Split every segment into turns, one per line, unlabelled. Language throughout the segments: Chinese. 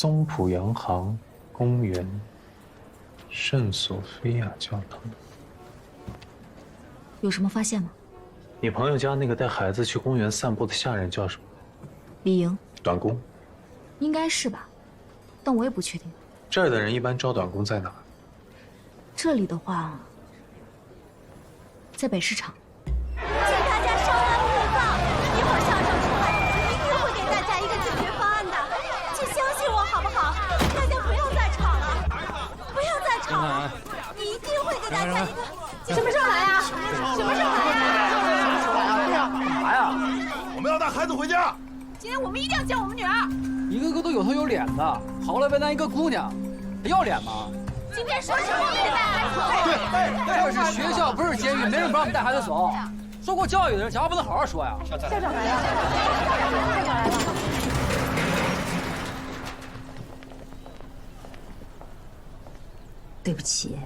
松浦洋行公园圣索菲亚教堂。
有什么发现吗？
你朋友家那个带孩子去公园散步的下人叫什么？
李莹，
短工。
应该是吧，但我也不确定。
这儿的人一般招短工在哪？
这里的话，在北市场。
请大家稍安勿躁，一会儿校长出来，一定会给大家一个解决方案的，请相信我好不好？大家不要再吵了，不要再吵了，一定会给大家一个。什么时候来啊？什么时候来啊？
干嘛呀？
我们要带孩子回家。
今天我们一定要见我们女儿。
一个个都有头有脸的，好赖为难一个姑娘，还要脸吗？
今天说什么我们也带孩子走。
对，这是学校，不是监狱，没人不让我们带孩子走。受过教育的人，讲话不能好好说呀。
校长来了，校长来了。
对不起，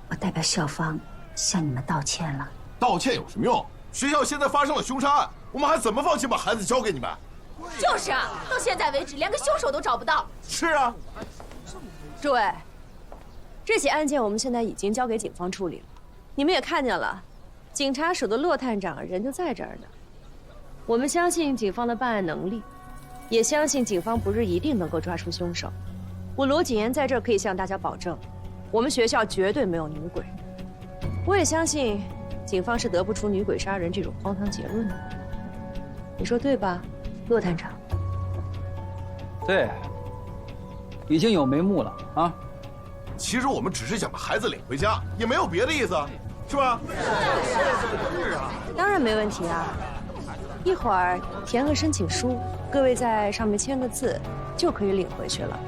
我代表校方向你们道歉了。
道歉有什么用？学校现在发生了凶杀案，我们还怎么放心把孩子交给你们？
就是啊，到现在为止连个凶手都找不到。
是啊。
诸位，这起案件我们现在已经交给警方处理了，你们也看见了，警察署的骆探长人就在这儿呢。我们相信警方的办案能力，也相信警方不是一定能够抓出凶手。我罗谨言在这儿可以向大家保证，我们学校绝对没有女鬼。我也相信，警方是得不出女鬼杀人这种荒唐结论的。你说对吧，骆探长？
对，已经有眉目了啊。
其实我们只是想把孩子领回家，也没有别的意思，是吧？是啊。
当然没问题啊，一会儿填个申请书，各位在上面签个字，就可以领回去了。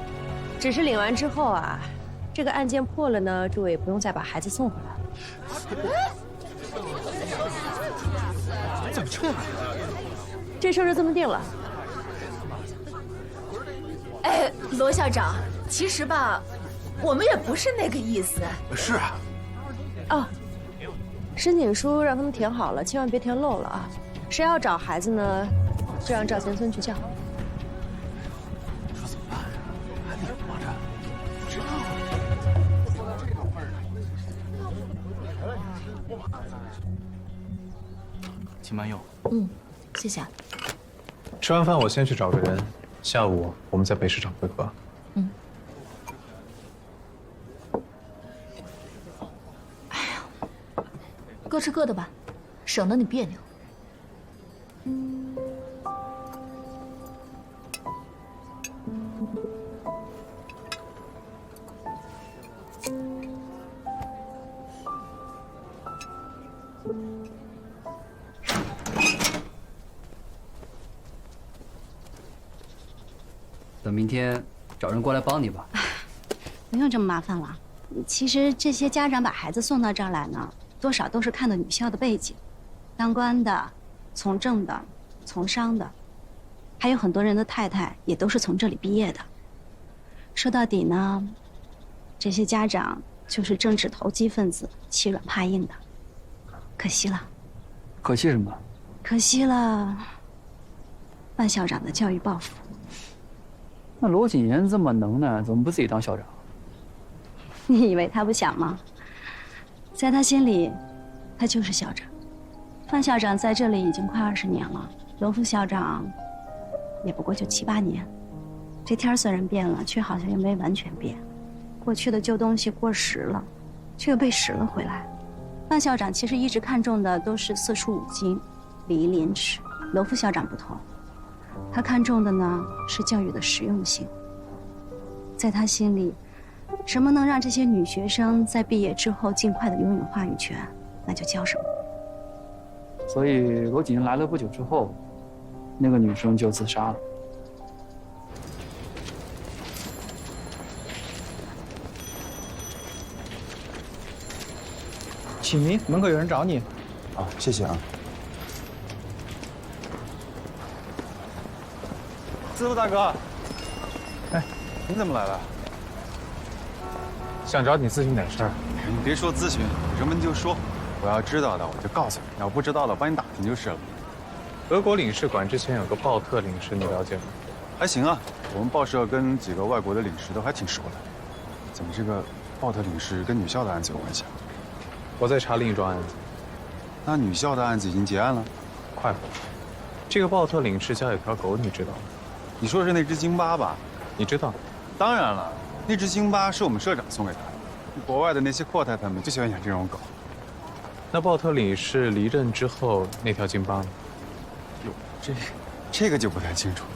只是领完之后啊，这个案件破了呢，诸位也不用再把孩子送回来了。
怎么这样？
这事儿就这么定了。
哎，罗校长，其实吧。 我们也不是那个意思。
是啊。
哦，申请书让他们填好了，千万别填漏了啊！谁要找孩子呢，就让赵先生去叫。
说怎么办？还得活着。不知道。
请慢用。
谢谢。
吃完饭我先去找个人，下午我们在北市场会合。
各吃各的吧，省得你别扭。
等明天找人过来帮你吧。
不用这么麻烦了。其实这些家长把孩子送到这儿来呢，多少都是看的女校的背景，当官的、从政的、从商的，还有很多人的太太也都是从这里毕业的。说到底呢，这些家长就是政治投机分子，欺软怕硬的。可惜了。
可惜什么？
可惜了范校长的教育抱负。
那罗谨言这么能耐，怎么不自己当校长？
你以为他不想吗？在他心里，他就是校长。范校长在这里已经快20年了，罗副校长也不过就7、8年。这天虽然变了，却好像又没完全变。过去的旧东西过时了，却又被拾了回来。范校长其实一直看重的都是四书五经、礼义廉耻。罗副校长不同，他看重的呢是教育的实用性。在他心里，什么能让这些女学生在毕业之后尽快的拥有话语权，那就教什么。
所以罗谨言来了不久之后，那个女生就自杀了。
启明，门口有人找你。
啊，谢谢啊。
师傅大哥，哎，你怎么来了？
想找你咨询点事儿。
你别说咨询，有什么你就说，我要知道的我就告诉你，要不知道的帮你打听就是了。
德国领事馆之前有个鲍特领事，你了解吗？
还行啊，我们报社跟几个外国的领事都还挺熟的。怎么这个鲍特领事跟女校的案子有关系啊？
我在查另一桩案子。
那女校的案子已经结案了？
快了。这个鲍特领事家有条狗，你知道吗？
你说是那只京巴吧？
你知道？
当然了，那只京巴是我们社长送给他的。国外的那些阔太太们就喜欢养这种狗。
那鲍特领事离任之后，那条京巴呢？
哟，这个就不太清楚了。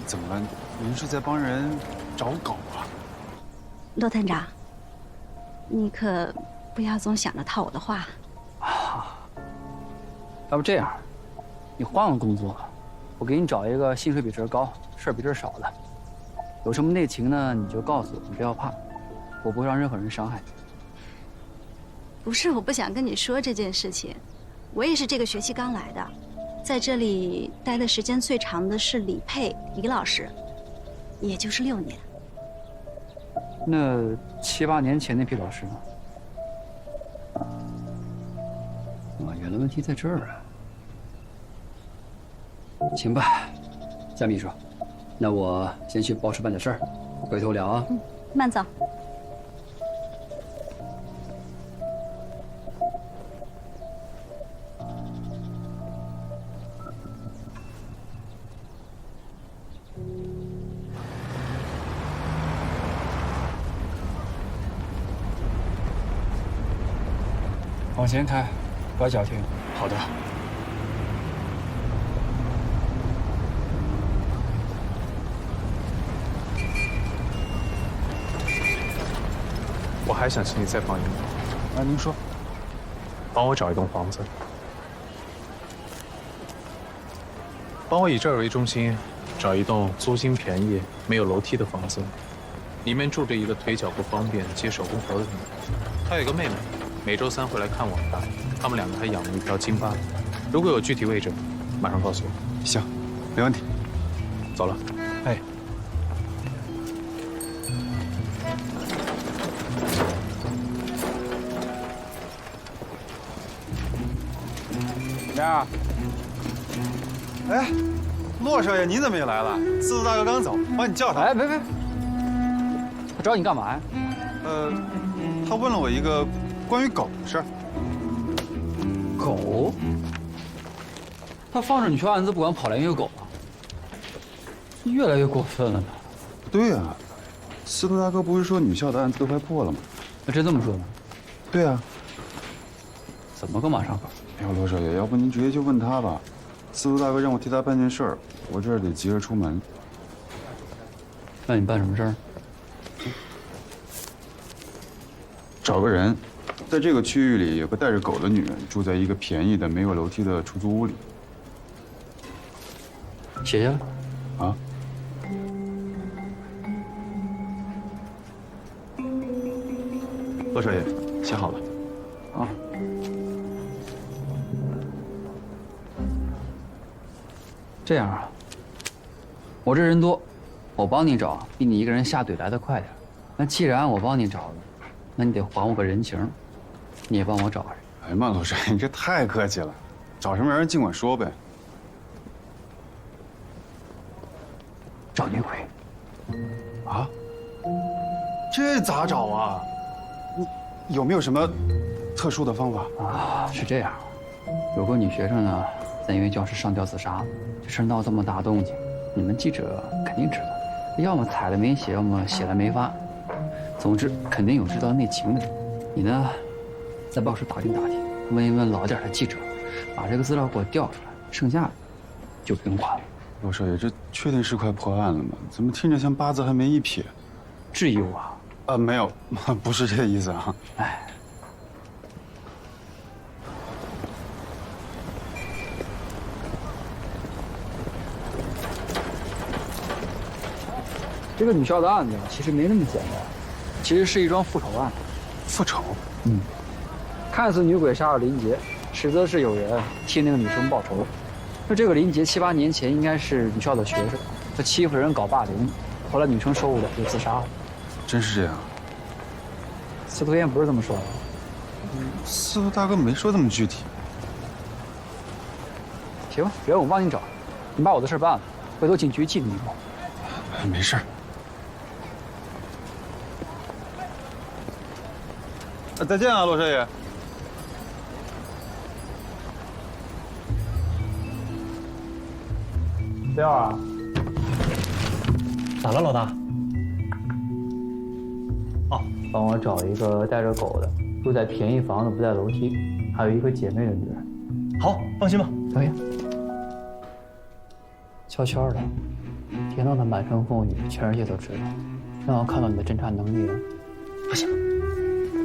怎么了？您是在帮人找狗啊？
骆探长，你可不要总想着套我的话。
要不这样，你换个工作，我给你找一个薪水比这儿高、事儿比这儿少的。有什么内情呢，你就告诉我，你不要怕，我不会让任何人伤害你。
不是我不想跟你说这件事情，我也是这个学期刚来的，在这里待的时间最长的是李佩李老师，也就是6年。
那7、8年前那批老师呢？原来问题在这儿啊。行吧，夏秘书，那我先去报社办点事儿，回头聊啊。
慢走。
往前开，拐角停。
好的。
我还想请你再帮一忙。
啊，您说。
帮我找一栋房子，帮我以这儿为中心，找一栋租金便宜、没有楼梯的房子，里面住着一个腿脚不方便、接手工活的女人。她有一个妹妹，每周3会来看我们的。他们2个还养了一条京巴。如果有具体位置，马上告诉我。
行，没问题。
走了。哎。
怎么样？
哎，骆少爷，您怎么也来了？司徒大哥刚走，帮你叫他。
哎，别，他找你干嘛呀？
他问了我一个关于狗的事儿。
狗？他放着女校案子不管，跑来一个狗啊？越来越过分了呢。
对呀，司徒大哥不是说女校的案子都快破了吗？
那真这么说吗？
对啊。
怎么个马上法？
哎呦，罗少爷，要不您直接就问他吧。司徒大哥让我替他办件事儿，我这儿得急着出门。
那你办什么事儿？
找个人，在这个区域里有个带着狗的女人，住在一个便宜的没有楼梯的出租屋里。
写下来。
啊。骆少爷，写好了。
啊。这样啊，我这人多，我帮你找，比你一个人下怼来的快点。那既然我帮你找了，那你得还我个人情，你也帮我找人。
哎呀妈，罗少爷，你这太客气了，找什么人尽管说呗。
找女鬼。
啊？这咋找啊？你有没有什么特殊的方法
啊？是这样，有个女学生呢，在音乐教室上吊自杀了。这事闹这么大动静，你们记者肯定知道，要么踩了没写，要么写了没发。总之，肯定有知道内情的人。你呢，在报社打听打听，问一问老点的记者，把这个资料给我调出来，剩下的就不用管了。
罗少爷，这确定是快破案了吗？怎么听着像八字还没一撇？
质疑我啊？
没有，不是这个意思啊。
哎。这个女校的案子其实没那么简单，其实是一桩复仇案。
复仇？
看似女鬼杀了林杰，实则是有人替那个女生报仇。那这个林杰7、8年前应该是女校的学生，他欺负人搞霸凌，后来女生受不了就自杀了。
真是这样？
司徒燕不是这么说的。
司徒大哥没说这么具体。
行，别我帮你找，你把我的事办了，回头警局记住你。
没事。再见啊，罗少爷。
廖啊，咋了，老大？哦，
帮我找一个带着狗的，住在便宜房子，不带楼梯，还有一个姐妹的女人。
好，放心吧。
可以。悄悄的，别弄得满城风雨，全世界都知道，让我看到你的侦查能力了。
不行，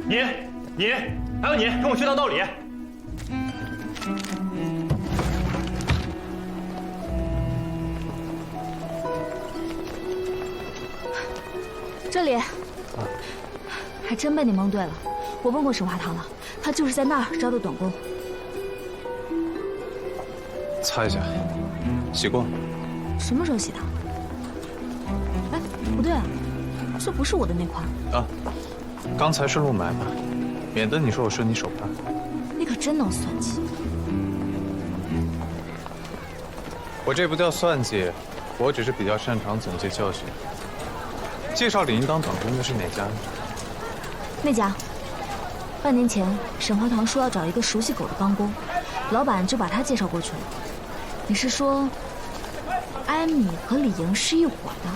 你还有你，跟我学套道理。
这里，还真被你蒙对了。我问过沈华堂了，他就是在那儿招的短工。
擦一下，洗过了。
什么时候洗的？哎，不对啊，这不是我的那款
啊，刚才是路买的，免得你说我顺你手帕。
你可真能算计。
我这不叫算计，我只是比较擅长总结教训。介绍李英当短工的是哪家呢？
那家。半年前，沈华堂说要找一个熟悉狗的帮工，老板就把他介绍过去了。你是说，艾米和李莹是一伙的？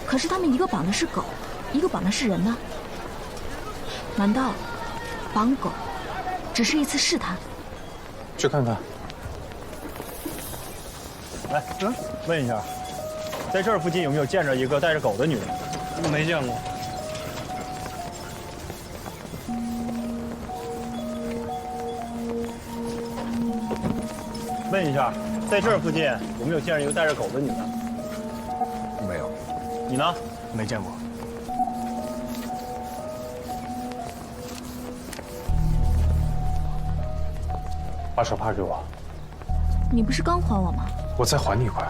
可是他们一个绑的是狗，一个绑的是人呢？难道绑狗只是一次试探？
去看看。
来，问一下，在这儿附近有没有见着一个带着狗的女人？没见过。问一下，在这儿附近有没有见着一个带着狗的女人？
没有。
你呢？没见过。
把手帕给我。
你不是刚还我吗？
我再还你一块。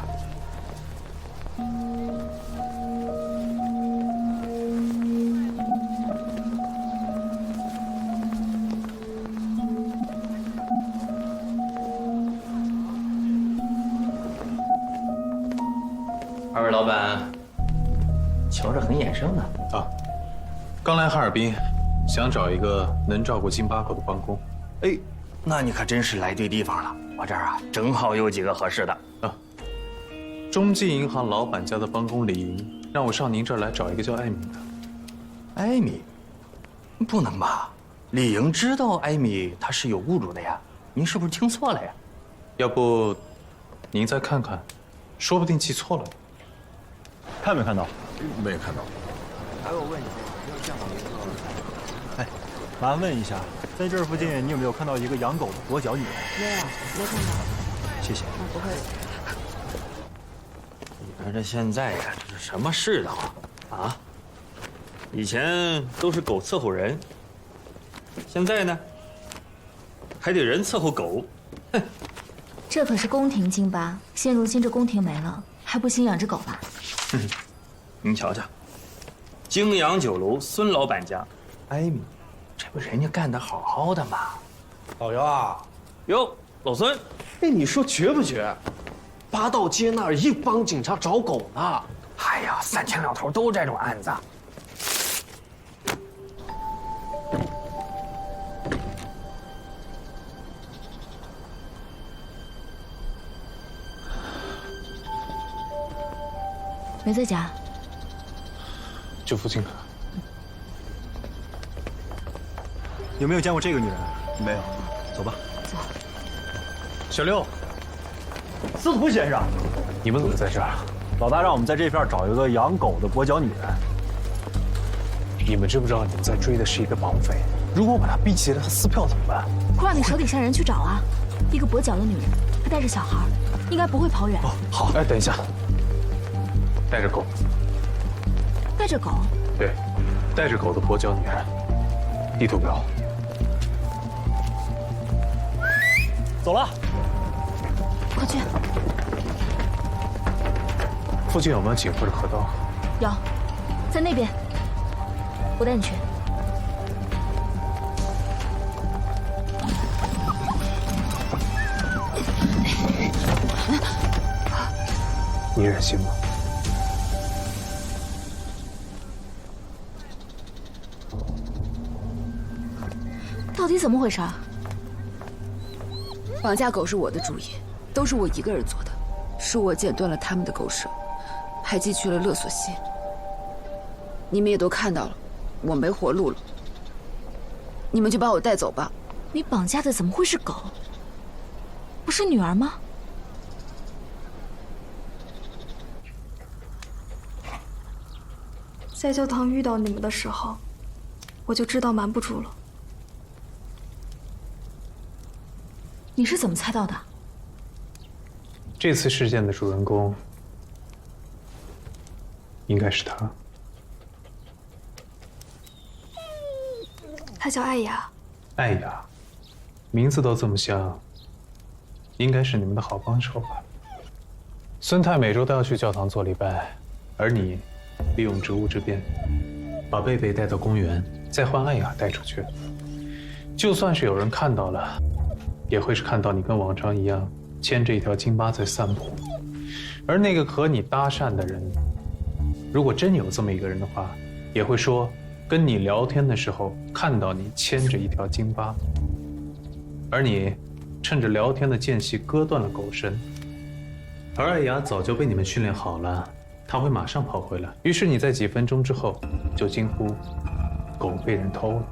二位老板，瞧着很眼生呢。
啊，刚来哈尔滨，想找一个能照顾金巴狗的帮工。
哎，那你可真是来对地方了。我这儿啊，正好有几个合适的。
啊，中纪银行老板家的帮工李莹，让我上您这儿来找一个叫艾米的。
艾米，不能吧？李莹知道艾米她是有雇主的呀，您是不是听错了呀？
要不，您再看看，说不定记错了。
看没看到？
没看到。
还有问一下，没有见到一个？哎，麻烦问一下，在这儿附近你有没有看到一个养狗的跛脚女人？
没有，没看到。
谢谢。
不会。
你看这现在呀，这是什么世道啊？以前都是狗伺候人，现在呢，还得人伺候狗。哼，
这可是宫廷金巴，现如今这宫廷没了，还不兴养只狗吧？
您瞧瞧，京阳酒楼孙老板家，艾米，这不人家干得好好的吗？
老姚啊，
哟，老孙，
哎，你说绝不绝？八道街那儿一帮警察找狗呢。
哎呀，3天2头都这种案子。
没在家。
就附近看。
有没有见过这个女人？没有。走吧。
走。
小六，
司徒先生，
你们怎么在这儿？
老大让我们在这片找一个养狗的跛脚女人。
你们知不知道你们在追的是一个绑匪？如果我把他逼急了，他撕票怎么办？
快让你手底下人去找啊！一个跛脚的女人，还带着小孩，应该不会跑远。
哦，好。哎，等一下，带着狗。
带着狗？
对，带着狗的跛脚女人。地图表。
走了。
快去。
附近有没有警或者河道？
有，在那边。我带你去。
你忍心吗？
到底怎么回事？
绑架狗是我的主意，都是我一个人做的，是我剪断了他们的狗绳，还寄去了勒索信。你们也都看到了，我没活路了。你们就把我带走吧。
你绑架的怎么会是狗？不是女儿吗？
在教堂遇到你们的时候，我就知道瞒不住了。
你是怎么猜到的？
这次事件的主人公应该是他。
她叫艾雅。
艾雅，名字都这么像，应该是你们的好帮手吧？孙太每周都要去教堂做礼拜，而你利用职务之便，把贝贝带到公园，再换艾雅带出去。就算是有人看到了，也会是看到你跟往常一样牵着一条金巴在散步。而那个和你搭讪的人，如果真有这么一个人的话，也会说跟你聊天的时候看到你牵着一条金巴，而你趁着聊天的间隙割断了狗绳。而艾雅早就被你们训练好了，她会马上跑回来。于是你在几分钟之后就惊呼：“狗被人偷了。”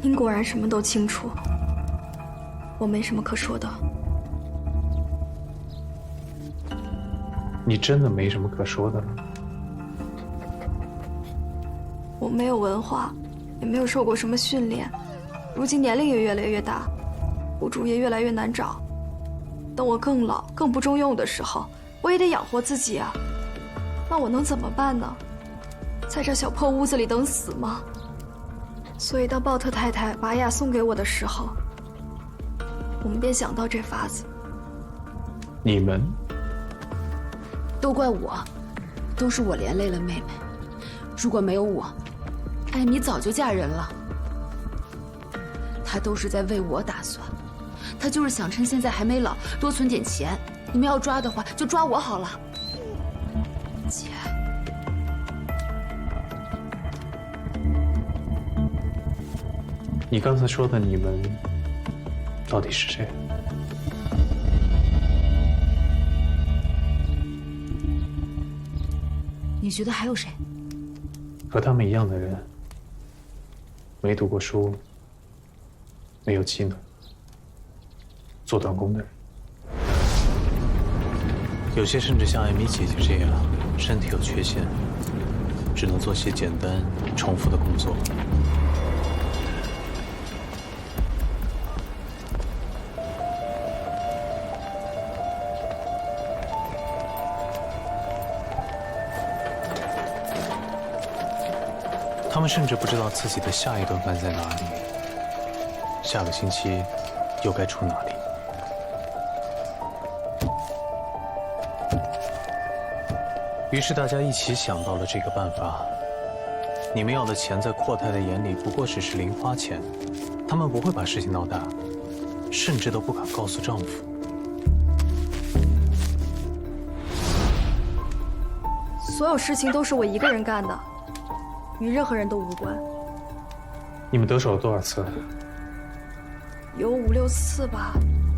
您果然什么都清楚，我没什么可说的。
你真的没什么可说的了？
我没有文化，也没有受过什么训练，如今年龄也越来越大，雇主也越来越难找。等我更老、更不中用的时候，我也得养活自己啊。那我能怎么办呢？在这小破屋子里等死吗？所以当鲍特太太把雅送给我的时候，我们便想到这法子。
你们？
都怪我，都是我连累了妹妹。如果没有我，艾米早就嫁人了。她都是在为我打算，她就是想趁现在还没老多存点钱。你们要抓的话，就抓我好了。姐，
你刚才说的你们到底是谁？
你觉得还有谁？
和他们一样的人，没读过书，没有技能，做短工的人，有些甚至像艾米姐姐这样，身体有缺陷，只能做些简单重复的工作。他们甚至不知道自己的下一顿饭在哪里，下个星期又该住哪里。于是大家一起想到了这个办法。你们要的钱在阔太的眼里不过只是零花钱，他们不会把事情闹大，甚至都不敢告诉丈夫。
所有事情都是我一个人干的，与任何人都无关。
你们得手了多少次？
有5、6次吧。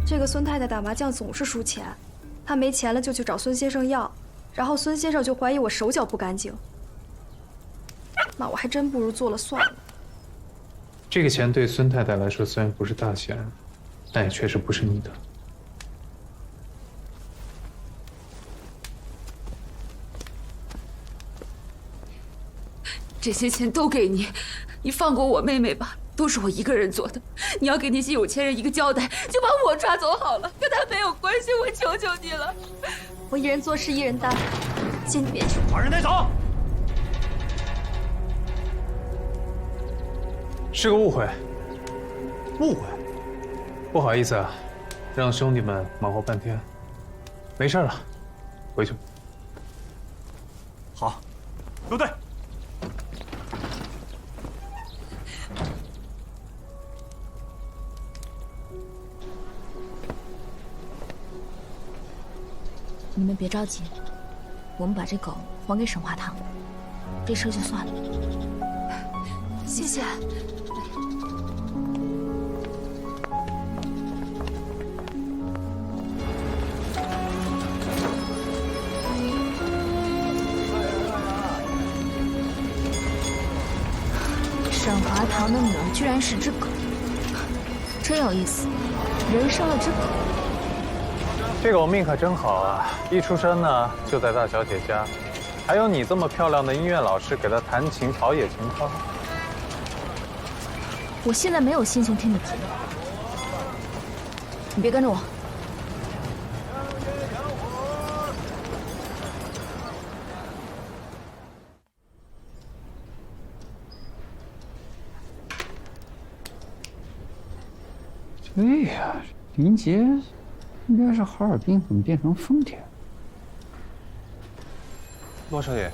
这个孙太太打麻将总是输钱，她没钱了就去找孙先生要，然后孙先生就怀疑我手脚不干净。那我还真不如做了算了。
这个钱对孙太太来说虽然不是大钱，但也确实不是你的。
这些钱都给你，你放过我妹妹吧，都是我一个人做的。你要给那些有钱人一个交代，就把我抓走好了，跟他没有关系，我求求你了。
我一人做事一人担，请你别去。
把人带走。
是个误会。
误会？
不好意思啊，让兄弟们忙活半天。没事了，回去吧。
好，入队。
你们别着急，我们把这狗还给沈华堂，这事就算了。
谢谢。
沈华堂的女儿居然是只狗，真有意思，人生了只狗。
这狗命可真好啊！一出生呢就在大小姐家，还有你这么漂亮的音乐老师给她弹琴陶冶情操。
我现在没有心情听你评，你别跟着我。
对呀，林杰应该是哈尔滨，怎么变成丰田？
骆少爷，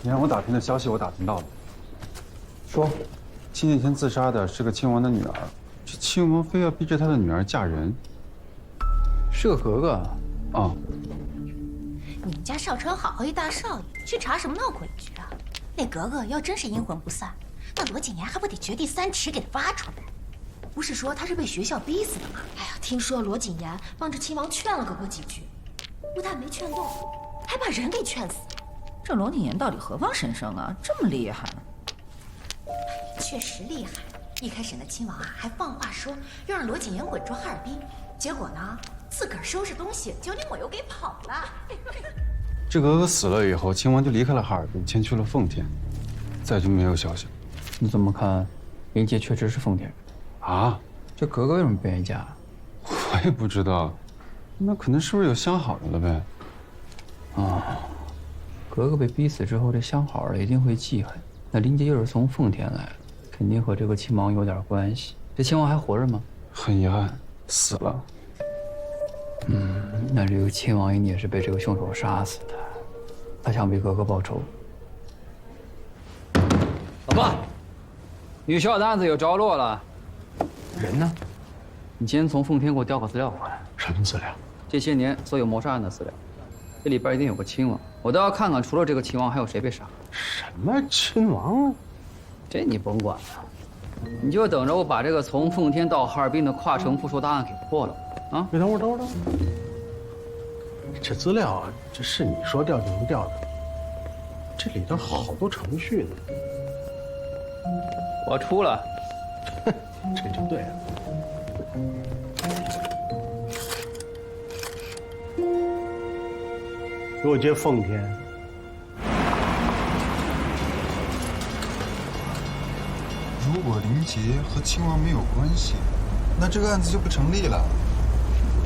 你让我打听的消息我打听到了。说，7年前自杀的是个亲王的女儿，这亲王非要逼着他的女儿嫁人，
是个格格啊。
你们家少成好好一大少爷，去查什么闹鬼局啊？那格格要真是阴魂不散，那罗景言还不得掘地3尺给他挖出来？不是说他是被学校逼死的吗？哎呀，听说罗景言帮着亲王劝了格格几句，不但没劝动，还把人给劝死。
这罗景言到底何方神圣啊？这么厉害？
确实厉害。一开始那亲王啊，还放话说要让罗景言滚出哈尔滨，结果呢，自个儿收拾东西就领我又给跑了。
这格格死了以后，亲王就离开了哈尔滨，迁去了奉天，再就没有消息了。
你怎么看？林杰确实是奉天人
啊？
这格格为什么变一家？
我也不知道，那可能是不是有相好的了呗？
啊，格格被逼死之后，这相好的一定会记恨。那林杰又是从奉天来的，肯定和这个亲王有点关系。这亲王还活着吗？
很遗憾，死了。
那这个亲王一定也是被这个凶手杀死的，他想为格格报仇。老爸，女校的案子有着落了，人呢？你今天从奉天给我调个资料回来。
什么资料？
这些年所有谋杀案的资料，这里边一定有个亲王，我都要看看，除了这个亲王，还有谁被杀。
什么亲王啊？
这你甭管了，你就等着我把这个从奉天到哈尔滨的跨城复仇大案给破了啊！
你等会儿。这资料啊，这是你说调就能调的，这里头好多程序呢。
我出了，
这就对了。给我接奉天。
如果林杰和亲王没有关系，那这个案子就不成立了。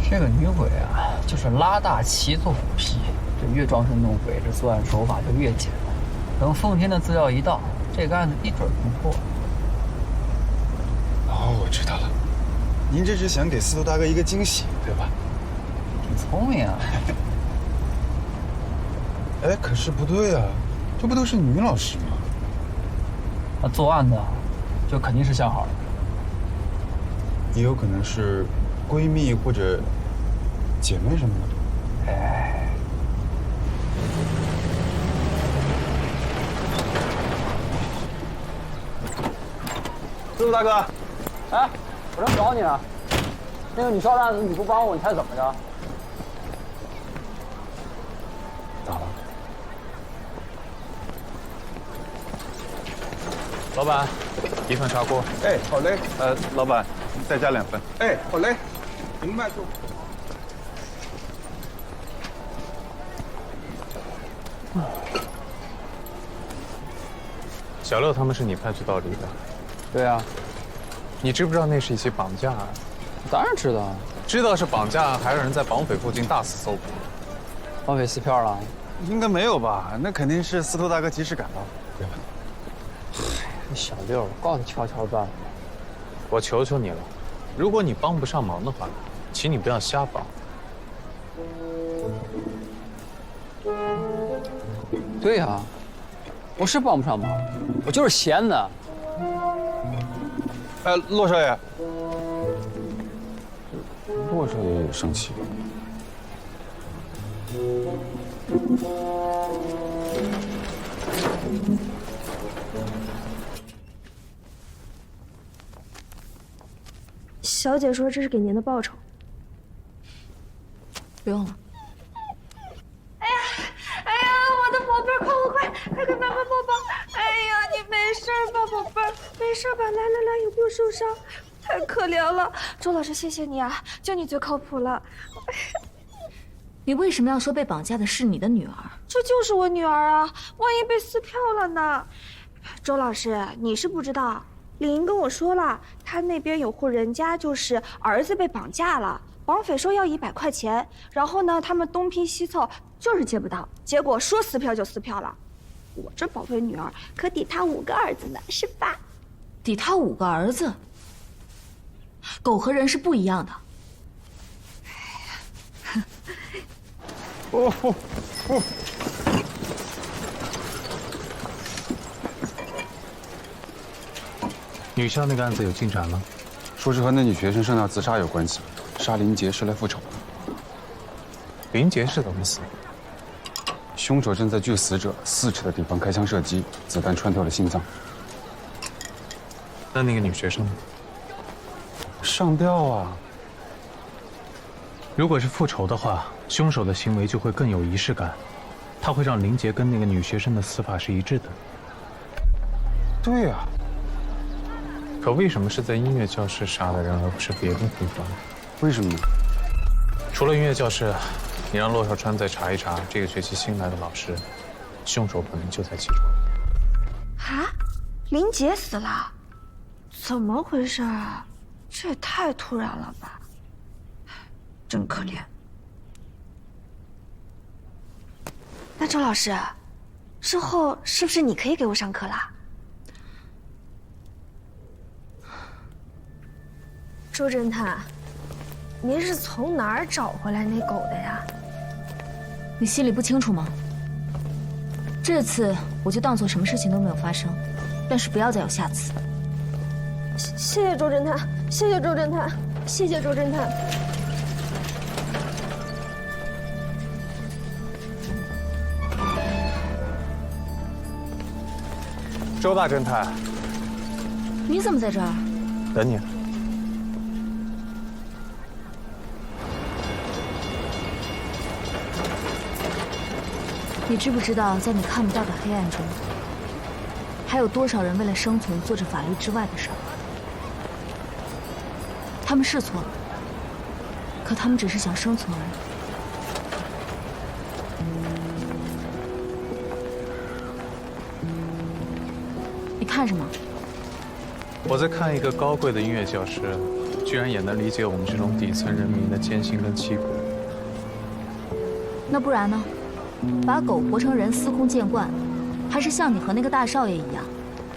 这个女鬼啊，就是拉大旗做虎皮，这越装神弄鬼，这作案手法就越简单。等奉天的资料一到，这个案子一准能破。
哦，我知道了，您这是想给司徒大哥一个惊喜，对吧？
挺聪明啊。
哎，可是不对啊，这不都是女老师吗？
那作案的，就肯定是相好的，
也有可能是闺蜜或者姐妹什么的。
哎，
司徒大哥，
哎，我正找你呢。那个女校的案子你不帮我，你猜怎么着？
咋了？
老板，一份砂锅。
哎，好嘞。老板，再加2份。哎，好嘞。明白就。
小六他们是你派去盗梨的？
对啊。
你知不知道那是一起绑架案？
当然知道。
知道是绑架案，还让人在绑匪附近大肆搜捕。
绑匪撕票了？
应该没有吧？那肯定是司徒大哥及时赶到，对吧？
小六，告诉你悄悄办。
我求求你了，如果你帮不上忙的话，请你不要瞎绑。
对呀，我是帮不上忙，我就是闲的。
哎，骆少爷，骆少爷也生气了。
小姐说这是给您的报酬。
不用了。
哎呀，我的宝贝儿，快给妈妈抱抱！哎呀，你没事吧，宝贝儿？没事吧？来，有没有受伤？太可怜了，周老师，谢谢你啊，就你最靠谱了。
你为什么要说被绑架的是你的女儿？
这就是我女儿啊，万一被撕票了呢？周老师，你是不知道，李莹跟我说了，她那边有户人家就是儿子被绑架了。绑匪说要100块钱，然后呢，他们东拼西凑，就是借不到，结果说撕票就撕票了。我这宝贝女儿可抵他5个儿子呢，是吧？
抵他5个儿子？狗和人是不一样的。
女校那个案子有进展吗？
说是和那女学生上吊自杀有关系，杀林杰是来复仇的。
林杰是怎么死？
凶手正在距死者4尺的地方开枪射击，子弹穿透了心脏。
那个女学生呢？
上吊啊！
如果是复仇的话，凶手的行为就会更有仪式感，他会让林杰跟那个女学生的死法是一致的。
对呀。
可为什么是在音乐教室杀的人，而不是别的地方？
为什么呢？
除了音乐教室，你让骆少川再查一查这个学期新来的老师，凶手可能就在其中。
啊，林杰死了，怎么回事啊？这也太突然了吧！真可怜。那周老师，之后是不是你可以给我上课啦？周侦探，您是从哪儿找回来那狗的呀？
你心里不清楚吗？这次我就当做什么事情都没有发生，但是不要再有下次。
谢谢周侦探，谢谢周侦探，谢谢周侦探。
周大侦探，
你怎么在这儿？
等你。
你知不知道，在你看不到的黑暗中，还有多少人为了生存做着法律之外的事儿？他们是错了，可他们只是想生存而已。你看什么？
我在看一个高贵的音乐教师，居然也能理解我们这种底层人民的艰辛跟凄苦。
那不然呢？把狗活成人司空见惯，还是像你和那个大少爷一样，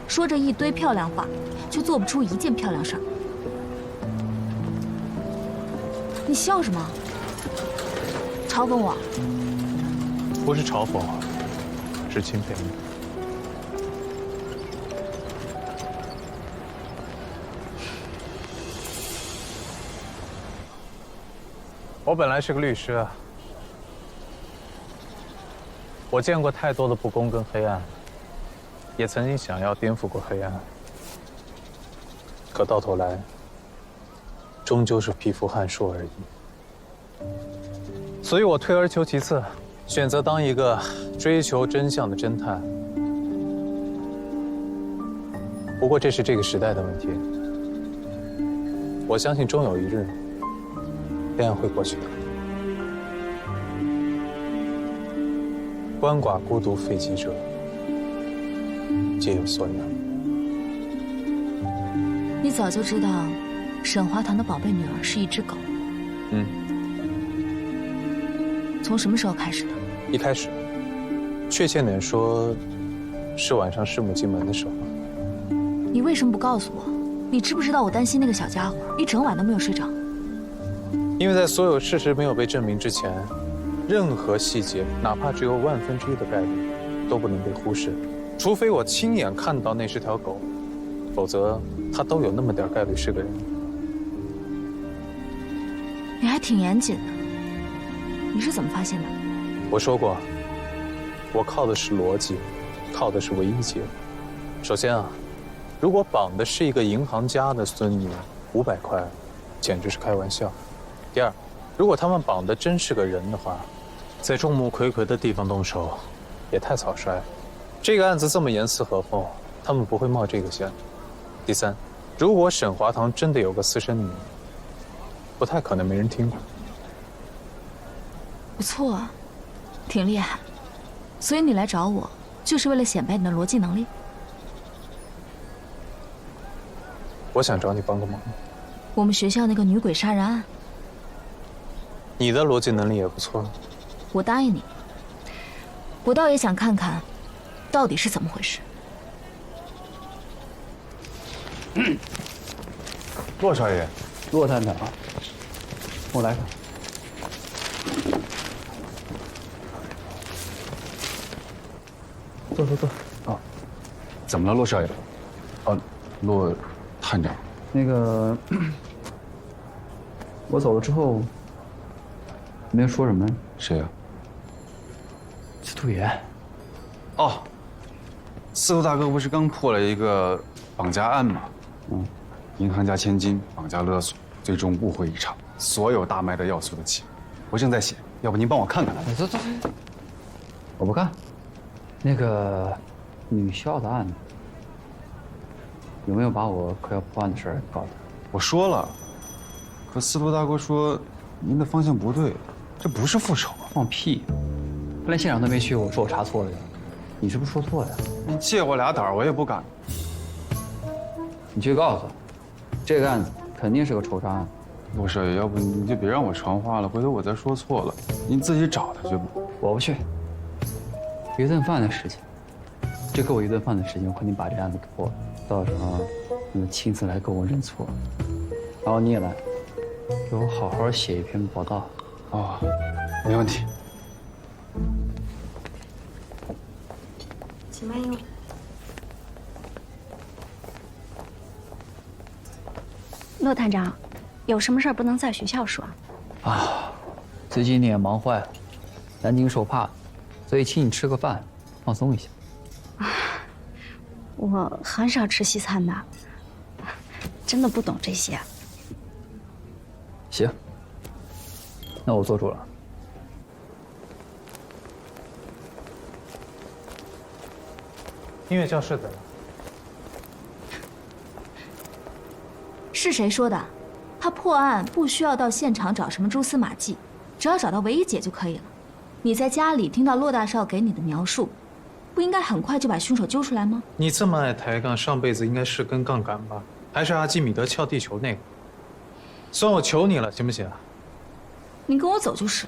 说着一堆漂亮话，却做不出一件漂亮事儿？你笑什么？嘲讽我？
不是嘲讽，是钦佩你。我本来是个律师啊。我见过太多的不公跟黑暗，也曾经想要颠覆过黑暗，可到头来，终究是匹夫撼树而已。所以我退而求其次，选择当一个追求真相的侦探。不过这是这个时代的问题，我相信终有一日，黑暗会过去的。鳏寡孤独废疾者，皆有所养。
你早就知道，沈华堂的宝贝女儿是一只狗。从什么时候开始的？
一开始，确切点说，是晚上师母进门的时候。
你为什么不告诉我？你知不知道我担心那个小家伙一整晚都没有睡着？
因为在所有事实没有被证明之前，任何细节，哪怕只有1/1000的概率，都不能被忽视。除非我亲眼看到那是条狗，否则它都有那么点概率是个人。
你还挺严谨的。你是怎么发现的？
我说过，我靠的是逻辑，靠的是唯一解。首先啊，如果绑的是一个银行家的孙女，500块，简直是开玩笑。第二，如果他们绑的真是个人的话，在众目睽睽的地方动手，也太草率了。这个案子这么严丝合缝，他们不会冒这个险。第三，如果沈华堂真的有个私生女，不太可能没人听过。
不错啊，挺厉害。所以你来找我，就是为了显摆你的逻辑能力？
我想找你帮个忙。
我们学校那个女鬼杀人案，
你的逻辑能力也不错。
我答应你。我倒也想看看，到底是怎么回事。
骆少爷，
骆探长，我来。坐。
哦，怎么了，骆少爷？哦，骆探长。
那个，我走了之后，没有说什么。
谁呀？
司徒言。
哦，司徒大哥不是刚破了一个绑架案吗？银行家千金，绑架勒索，最终误会一场，所有大卖的要素的起。我正在写，要不您帮我看看？
走，我不看。那个女校的案子，有没有把我快要破案的事儿告诉他？
我说了，可司徒大哥说您的方向不对，这不是复仇啊！
放屁！他连现场都没去过，说我查错了呀？你是不是说错了呀？
你借我俩胆儿，我也不敢。
你去告诉他，这个案子肯定是个仇杀案。
骆少爷，要不你就别让我传话了，回头我再说错了，您自己找他去吧。
我不去。一顿饭的事情，就给我一顿饭的时间，我肯定把这案子给破了。到时候你们亲自来跟我认错，然后你也来，给我好好写一篇报道。
哦，没问题。
请慢用。
骆探长，有什么事儿不能在学校说？
啊，最近你也忙坏了，南京受怕，所以请你吃个饭，放松一下。
我很少吃西餐的，真的不懂这些。
行，那我做主了。
音乐教室怎么？
是谁说的？他破案不需要到现场找什么蛛丝马迹，只要找到唯一解就可以了。你在家里听到骆大少给你的描述，不应该很快就把凶手揪出来吗？
你这么爱抬杠，上辈子应该是根杠杆吧？还是阿基米德撬地球那个？算我求你了，行不行？
你跟我走就是。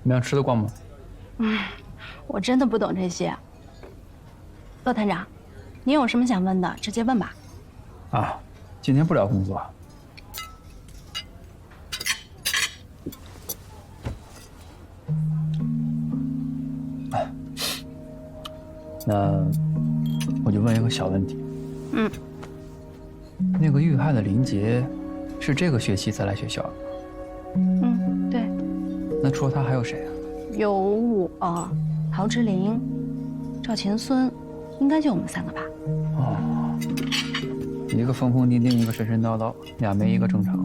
你们俩吃得惯吗？
我真的不懂这些。骆探长，您有什么想问的，直接问吧。
啊，今天不聊工作。那我就问一个小问题。那个遇害的林杰，是这个学期才来学校的？
对。
那除了他还有谁啊？
有我、陶之琳、赵钱孙，应该就我们3个吧。
哦，一个疯疯癫癫，一个神神叨叨，俩没一个正常。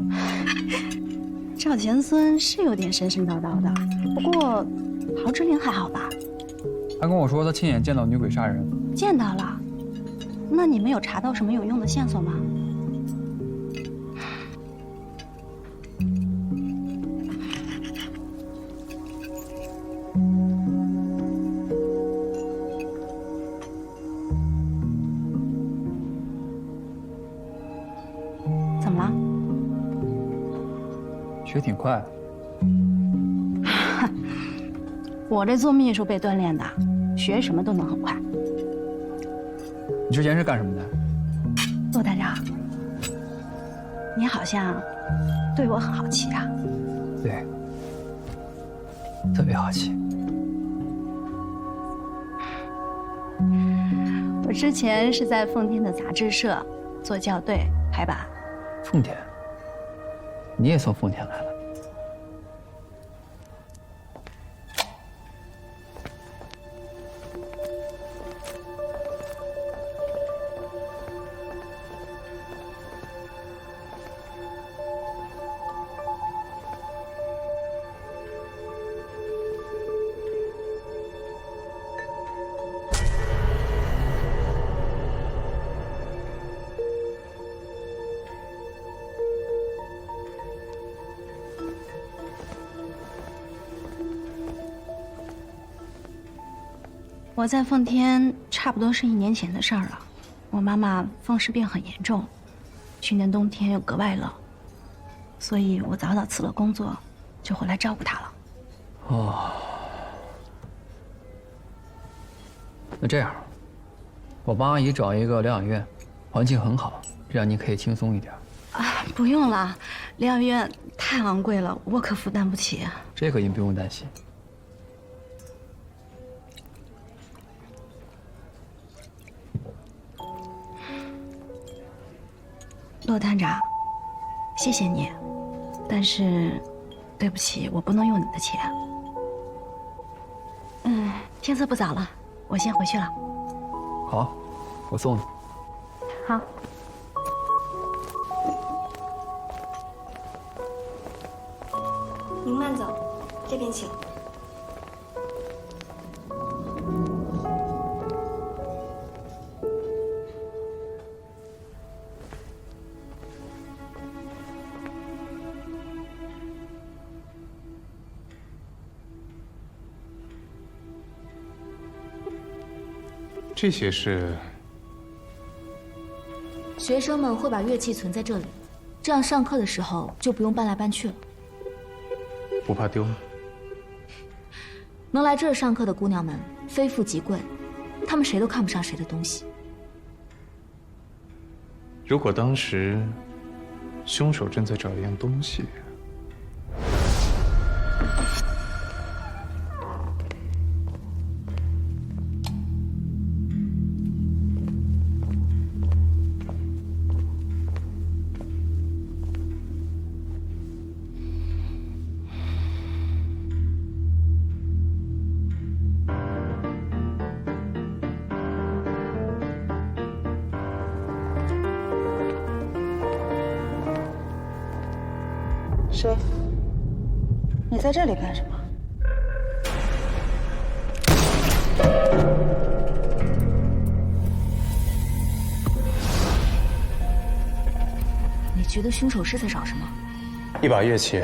赵钱孙是有点神神叨叨的，不过陶之琳还好吧？
他跟我说他亲眼见到女鬼杀人。
见到了。那你们有查到什么有用的线索吗？怎么了？
学挺快。
我这做秘书被锻炼的，学什么都能很快。
你之前是干什么的？
骆探长，你好像对我很好奇啊。
对，特别好奇。
我之前是在奉天的杂志社做校对排版。
奉天？你也从丰田来了。
我在奉天差不多是1年前的事儿了。我妈妈风湿病很严重，去年冬天又格外冷，所以我早早辞了工作，就回来照顾她了。
哦，那这样，我帮阿姨找一个疗养院，环境很好，这样你可以轻松一点。
啊，不用了，疗养院太昂贵了，我可负担不起。
这个您不用担心。
骆探长，谢谢你，但是对不起，我不能用你的钱。天色不早了，我先回去了。
好，我送你。
好。
您慢走，这边请。
这些是
学生们会把乐器存在这里，这样上课的时候就不用搬来搬去了。
不怕丢吗？
能来这儿上课的姑娘们非富即贵，她们谁都看不上谁的东西。
如果当时凶手正在找一样东西，
谁？你在这里干什么？
你觉得凶手是在找什么？
一把乐器，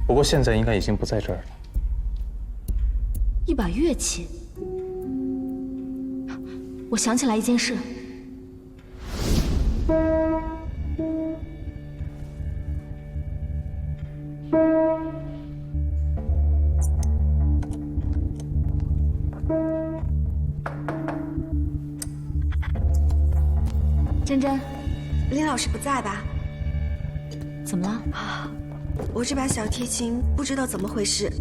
不过现在应该已经不在这儿了。
一把乐器。我想起来一件事。珍珍，
林老师不在吧？
怎么了？
我这把小提琴不知道怎么回事，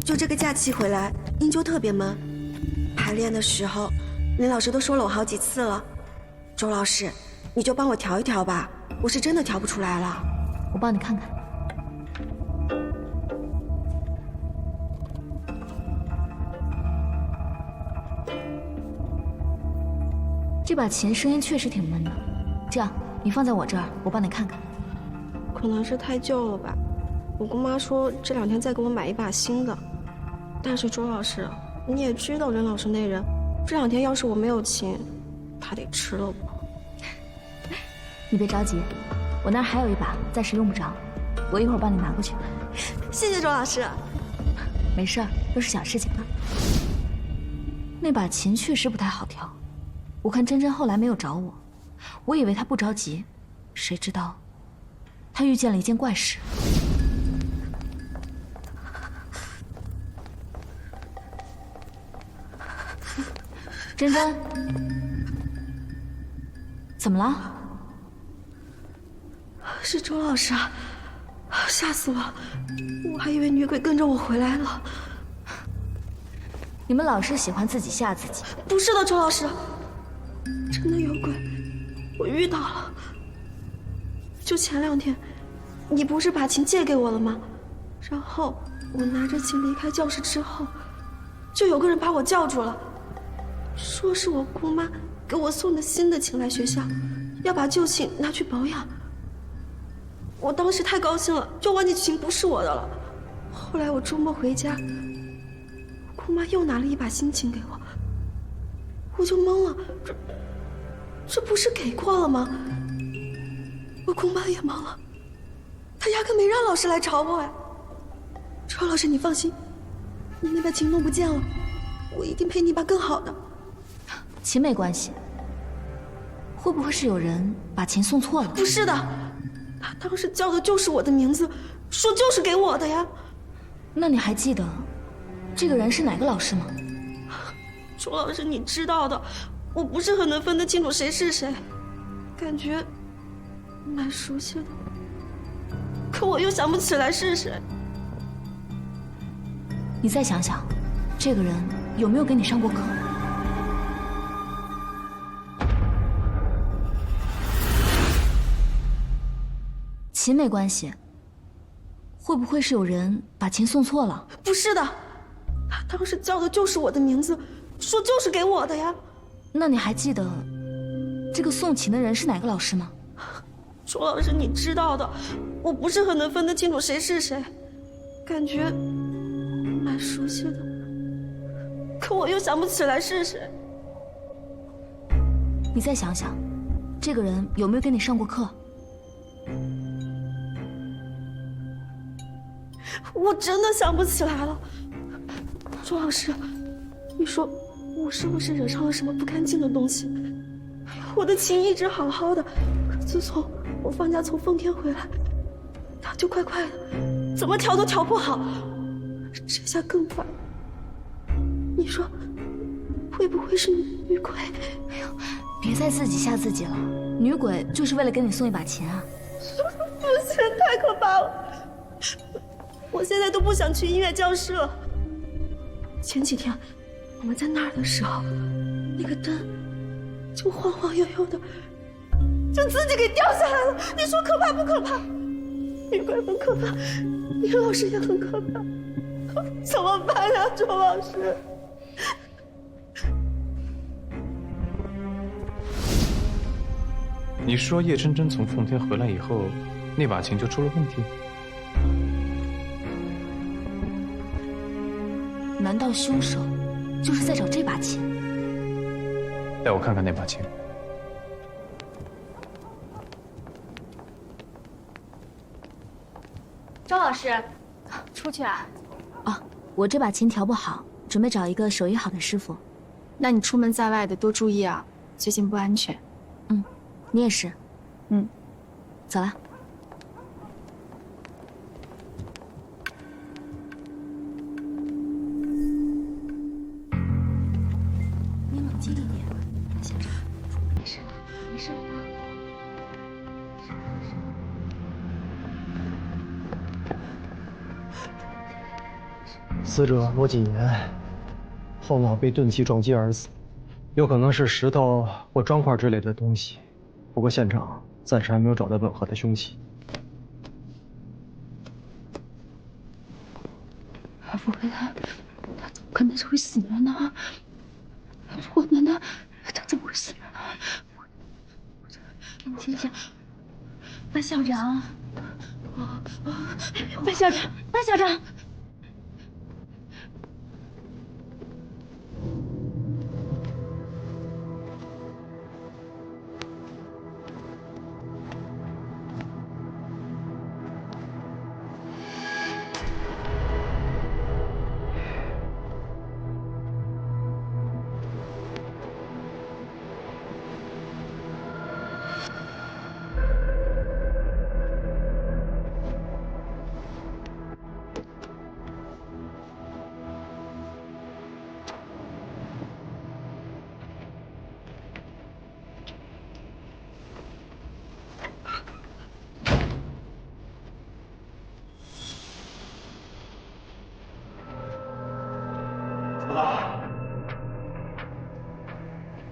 就这个假期回来音就特别闷。排练的时候，林老师都说了我好几次了。周老师，你就帮我调一调吧，我是真的调不出来了。
我帮你看看。这把琴声音确实挺闷的，这样你放在我这儿，我帮你看看。
可能是太旧了吧，我姑妈说这2天再给我买一把新的。但是周老师，你也知道任老师那人，这2天要是我没有琴，他得吃了我。
你别着急，我那儿还有一把，暂时用不着，我一会儿帮你拿过去。
谢谢周老师。
没事儿，都是小事情啊。那把琴确实不太好调，我看珍珍后来没有找我，我以为她不着急，谁知道她遇见了一件怪事。珍珍，怎么了？
是周老师啊！吓死我了，我还以为女鬼跟着我回来了。
你们老是喜欢自己吓自己。
不是的，周老师，真的有鬼，我遇到了。就前2天，
你不是把琴借给我了吗？然后我拿着琴离开教室之后，就有个人把我叫住了，说是我姑妈给我送的新的琴来学校，要把旧琴拿去保养。我当时太高兴了，就忘记琴不是我的了。后来我周末回家，我姑妈又拿了一把新琴给我，我就懵了，这不是给过了吗？我姑妈也懵了，她压根没让老师来找我哎。周老师，你放心，你那把琴弄不见了，我一定赔你一把更好的。
琴没关系，会不会是有人把琴送错了？
不是的，他当时叫的就是我的名字，说就是给我的呀。
那你还记得这个人是哪个老师吗？
周老师，你知道的，我不是很能分得清楚谁是谁，感觉蛮熟悉的，可我又想不起来是谁。
你再想想，这个人有没有给你上过课？琴没关系，会不会是有人把琴送错了？
不是的，他当时叫的就是我的名字，说就是给我的呀。
那你还记得这个送琴的人是哪个老师吗？
周老师，你知道的，我不是很能分得清楚谁是谁，感觉蛮熟悉的，可我又想不起来是谁。
你再想想，这个人有没有给你上过课？
我真的想不起来了。周老师，你说我是不是惹上了什么不干净的东西？我的琴一直好好的，可自从我放假从奉天回来，它就怪怪的，怎么调都调不好，这下更怪。你说会不会是女鬼？
哎呦，别再自己吓自己了，女鬼就是为了给你送一把琴啊！
不行，太可怕了，我现在都不想去音乐教室了。前几天我们在那儿的时候，那个灯就晃晃悠悠的，就自己给掉下来了。你说可怕不可怕？女鬼很可怕，女老师也很可怕，怎么办呀，周老师？
你说叶真真从奉天回来以后，那把琴就出了问题？
难道凶手就是在找这把琴？
带我看看那把琴。
周老师，出去啊？
啊，我这把琴调不好，准备找一个手艺好的师傅。
那你出门在外的多注意啊，最近不安全。
嗯，你也是。
嗯，
走了。你冷静一点，小张，没事的，没事的。
死者罗锦言后脑被钝器撞击而死，有可能是石头或砖块之类的东西，不过现场暂时还没有找到吻合的凶器。
不会他怎么可能是会死人呢？我难道他怎么会死人呢？
你听一下，范校长，范校长，范校长。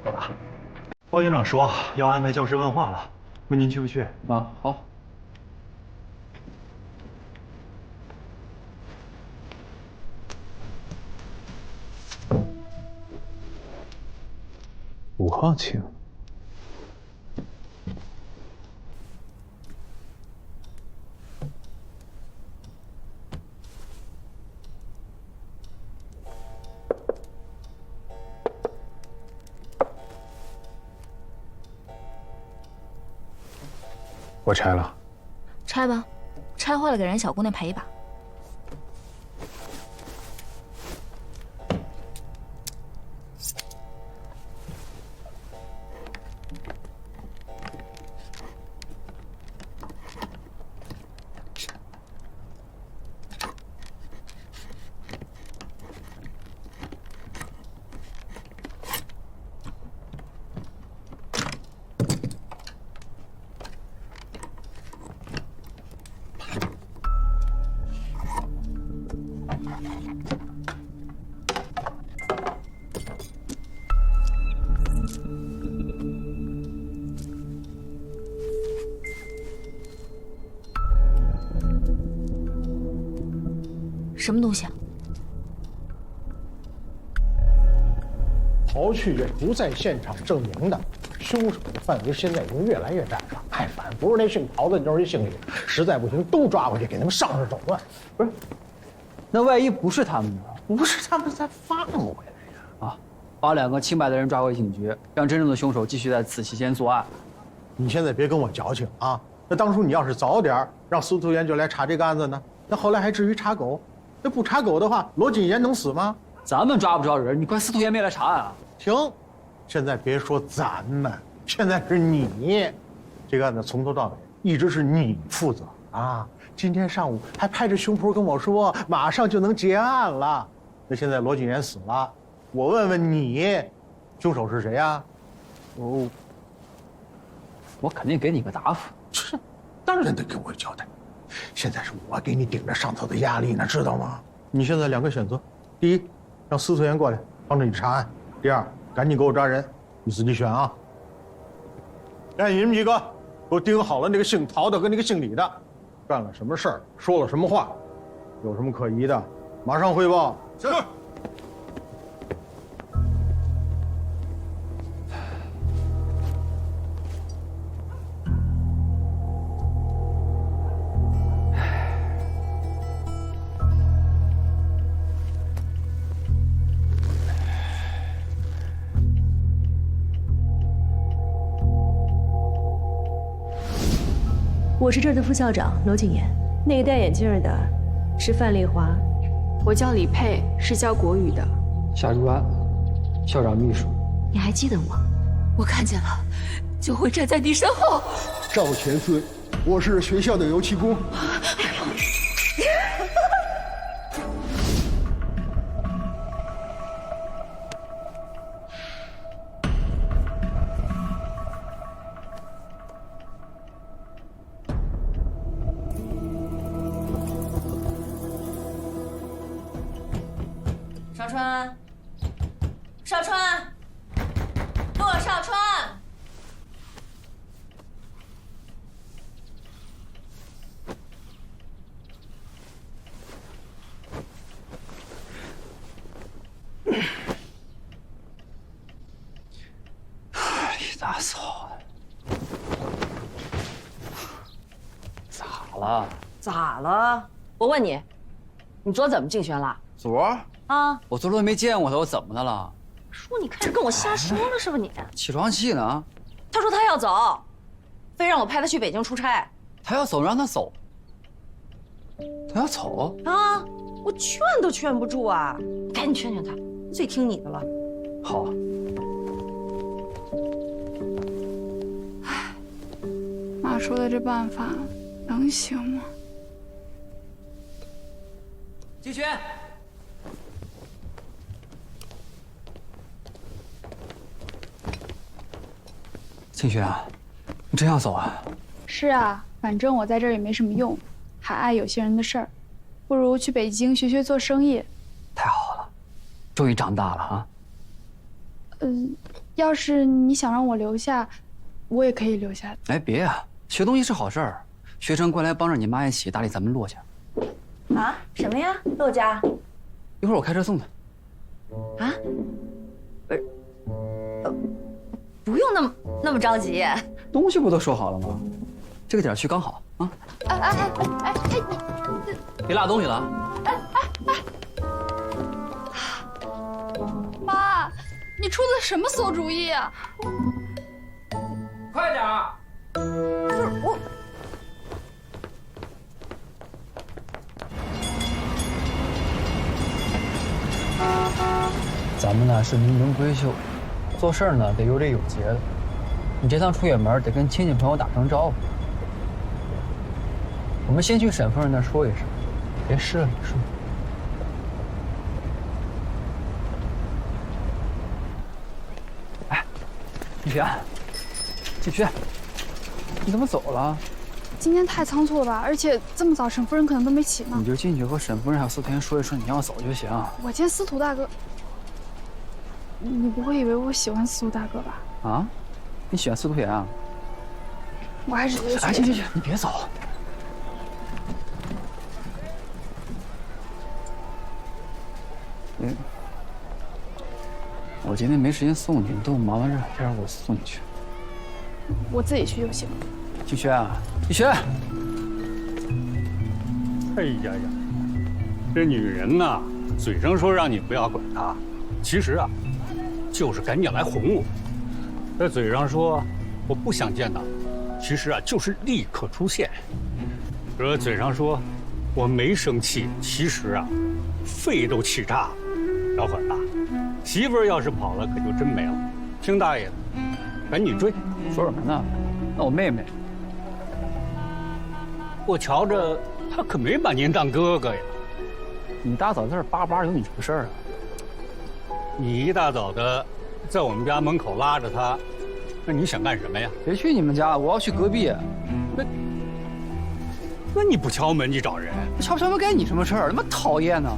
老大，包营长说要安排教师问话了，问您去不去？
啊，好。
况轻。我拆了。
拆吧，拆坏了给人小姑娘赔一把。什么东西啊？
刨去这不在现场证明的，凶手的范围现在已经越来越窄了。哎，反正不是那姓陶的，就是那姓李，实在不行都抓过去给他们上上手段。
不是，那万一不是他们呢？
不是他们再放回来呀？
啊，把2个清白的人抓回警局，让真正的凶手继续在此期间作案。
你现在别跟我矫情啊！那当初你要是早点让司徒元就来查这个案子呢，那后来还至于查狗？那不查狗的话，罗锦言能死吗？
咱们抓不着人，你怪司徒元没来查案啊？
停！现在别说咱们，现在是你。这个案子从头到尾一直是你负责啊！今天上午还拍着胸脯跟我说，马上就能结案了。那现在罗锦言死了，我问问你，凶手是谁呀？
我肯定给你个答复。
是，当然得给我交代。现在是我给你顶着上头的压力呢，知道吗？你现在2个选择：第一，让司徒元过来帮着你查案；第二，赶紧给我抓人，你自己选啊。哎，你们几个给我盯好了那个姓陶的跟那个姓李的，干了什么事儿，说了什么话，有什么可疑的，马上汇报。是。
我是这儿的副校长娄景言，那个戴眼镜的是范丽华。
我叫李佩，是教国语的。
夏如安，校长秘书。
你还记得我？
我看见了，就会站在你身后。
赵前孙，我是学校的油漆工。
少川，少川，骆少川。
你大嫂，咋了？
咋了？我问你，你昨儿怎么竞选了？
昨儿
啊，
我昨儿都没见过他，我怎么的了？
说你开始跟我瞎说了是吧你？
起床气呢？
他说他要走，非让我派他去北京出差。
他要走让他走。他要走
啊！我劝都劝不住啊！赶紧劝劝他，最听你的了。
好。
妈说的这办法能行吗？
季轩，庆轩，你真要走啊？
是啊，反正我在这儿也没什么用，还碍有些人的事儿，不如去北京学学做生意。
太好了，终于长大了啊！
要是你想让我留下，我也可以留下。
哎，别呀，学东西是好事儿，学成过来帮着你妈一起打理咱们骆家。
啊？什么呀，骆家？
一会儿我开车送他。
啊？不是，
不用那么着急。
东西不都说好了吗？这个点去刚好啊！别落东西了啊！
妈，你出的什么馊主意啊？
快点儿！
不是我。
咱们呢是民中闺秀，做事呢得有理有节的。你这趟出远门得跟亲戚朋友打声招呼。我们先去沈夫人那说一声，别失了礼数。哎，季璇，季璇，你怎么走了？
今天太仓促了吧，而且这么早沈夫人可能都没起呢。
你就进去和沈夫人还有司徒言说一声你要走就行。
我见司徒大哥，你不会以为我喜欢司徒大哥吧？
啊？你喜欢司徒言啊？
我还是觉得……
哎，行，你别走。我今天没时间送你，等我忙完这，再让我送你去。
我自己去就行。
季轩啊，季轩！
哎呀呀，这女人呐，嘴上说让你不要管她，其实啊，就是赶紧来哄我。在嘴上说我不想见她，其实啊就是立刻出现。这嘴上说我没生气，其实啊，肺都气炸了。小伙子，媳妇儿要是跑了，可就真没了。听大爷的，赶紧追！
说什么呢？那我妹妹，
我瞧着她可没把您当哥哥呀。
你大早在这叭叭有你什么事儿啊？
你一大早的在我们家门口拉着她，那你想干什么呀？
别去你们家，我要去隔壁。
那你不敲门，你找人？
敲不敲门干你什么事儿？他妈讨厌呢！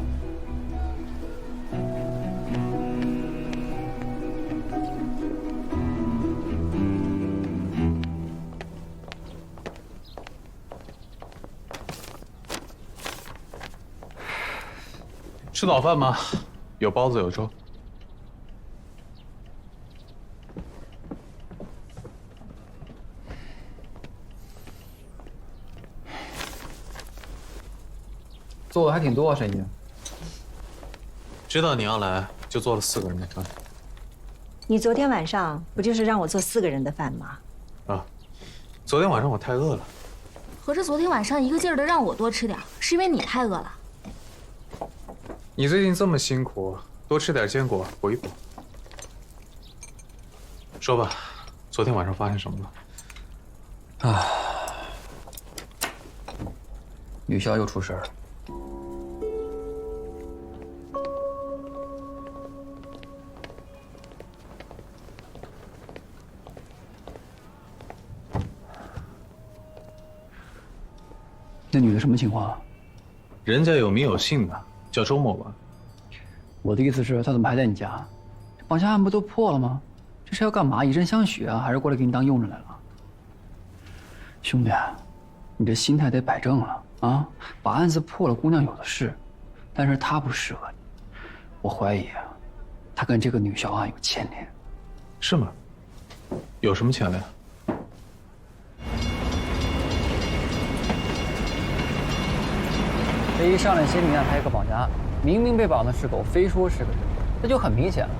吃早饭吗？有包子有粥。
做的还挺多啊，沈姨。
知道你要来，就做了4个人的饭。
你昨天晚上不就是让我做4个人的饭吗？
啊，昨天晚上我太饿了。
合着昨天晚上一个劲儿的让我多吃点，是因为你太饿了。
你最近这么辛苦，多吃点坚果补一补。说吧，昨天晚上发生什么了？
啊，女校又出事儿了。那女的什么情况啊？
人家有名有姓的，叫周末吧。
我的意思是，她怎么还在你家？绑架案不都破了吗？这是要干嘛？以身相许啊，还是过来给你当佣人来了？兄弟，你这心态得摆正了啊！把案子破了，姑娘有的是，但是她不适合你。我怀疑啊，她跟这个女校案有牵连。
是吗？有什么牵连？
这一上来先明案，还有个绑架案，明明被绑的是狗，非说是个人，这就很明显了，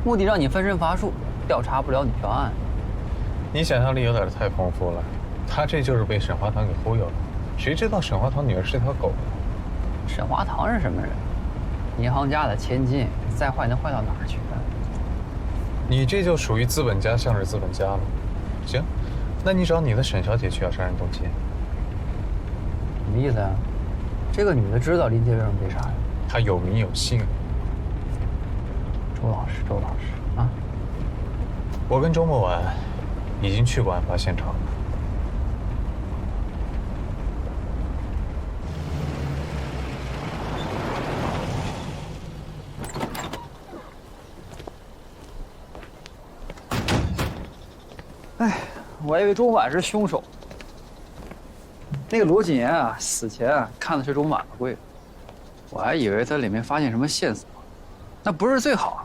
目的让你分身乏术，调查不了女校案。
你想象力有点太丰富了，他这就是被沈华堂给忽悠了。谁知道沈华堂女儿是条狗？
沈华堂是什么人？银行家的千金，再坏能坏到哪儿去？
你这就属于资本家向着资本家了。行，那你找你的沈小姐去要杀人动机。
什么意思啊？这个女的知道林杰为什么被杀呀？
她有名有姓。
周老师啊！
我跟周末晚已经去过案发现场了。
哎，我还以为周晚是凶手。那个罗锦言啊，死前啊看的是种晚柜，我还以为他里面发现什么线索，那不是最好。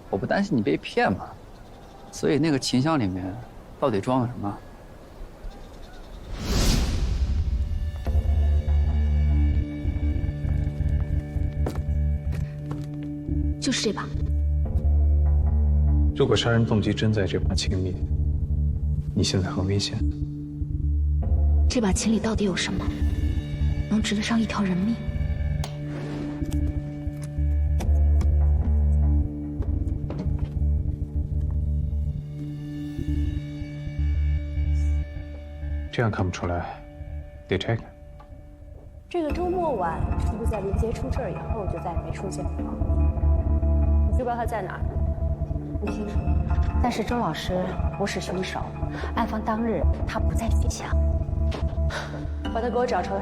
我不担心你被骗吗？所以那个琴箱里面到底装了什么？
就是这把。
如果杀人动机真在这把琴里，你现在很危险。
这把琴里到底有什么，能值得上一条人命？
这样看不出来，得拆开。
这个周末晚是不是在林杰出事儿以后就再也没出现了？你知不知道他在哪儿？
不清楚，但是周老师不是凶手，案发当日他不在学校。
把他给我找出来。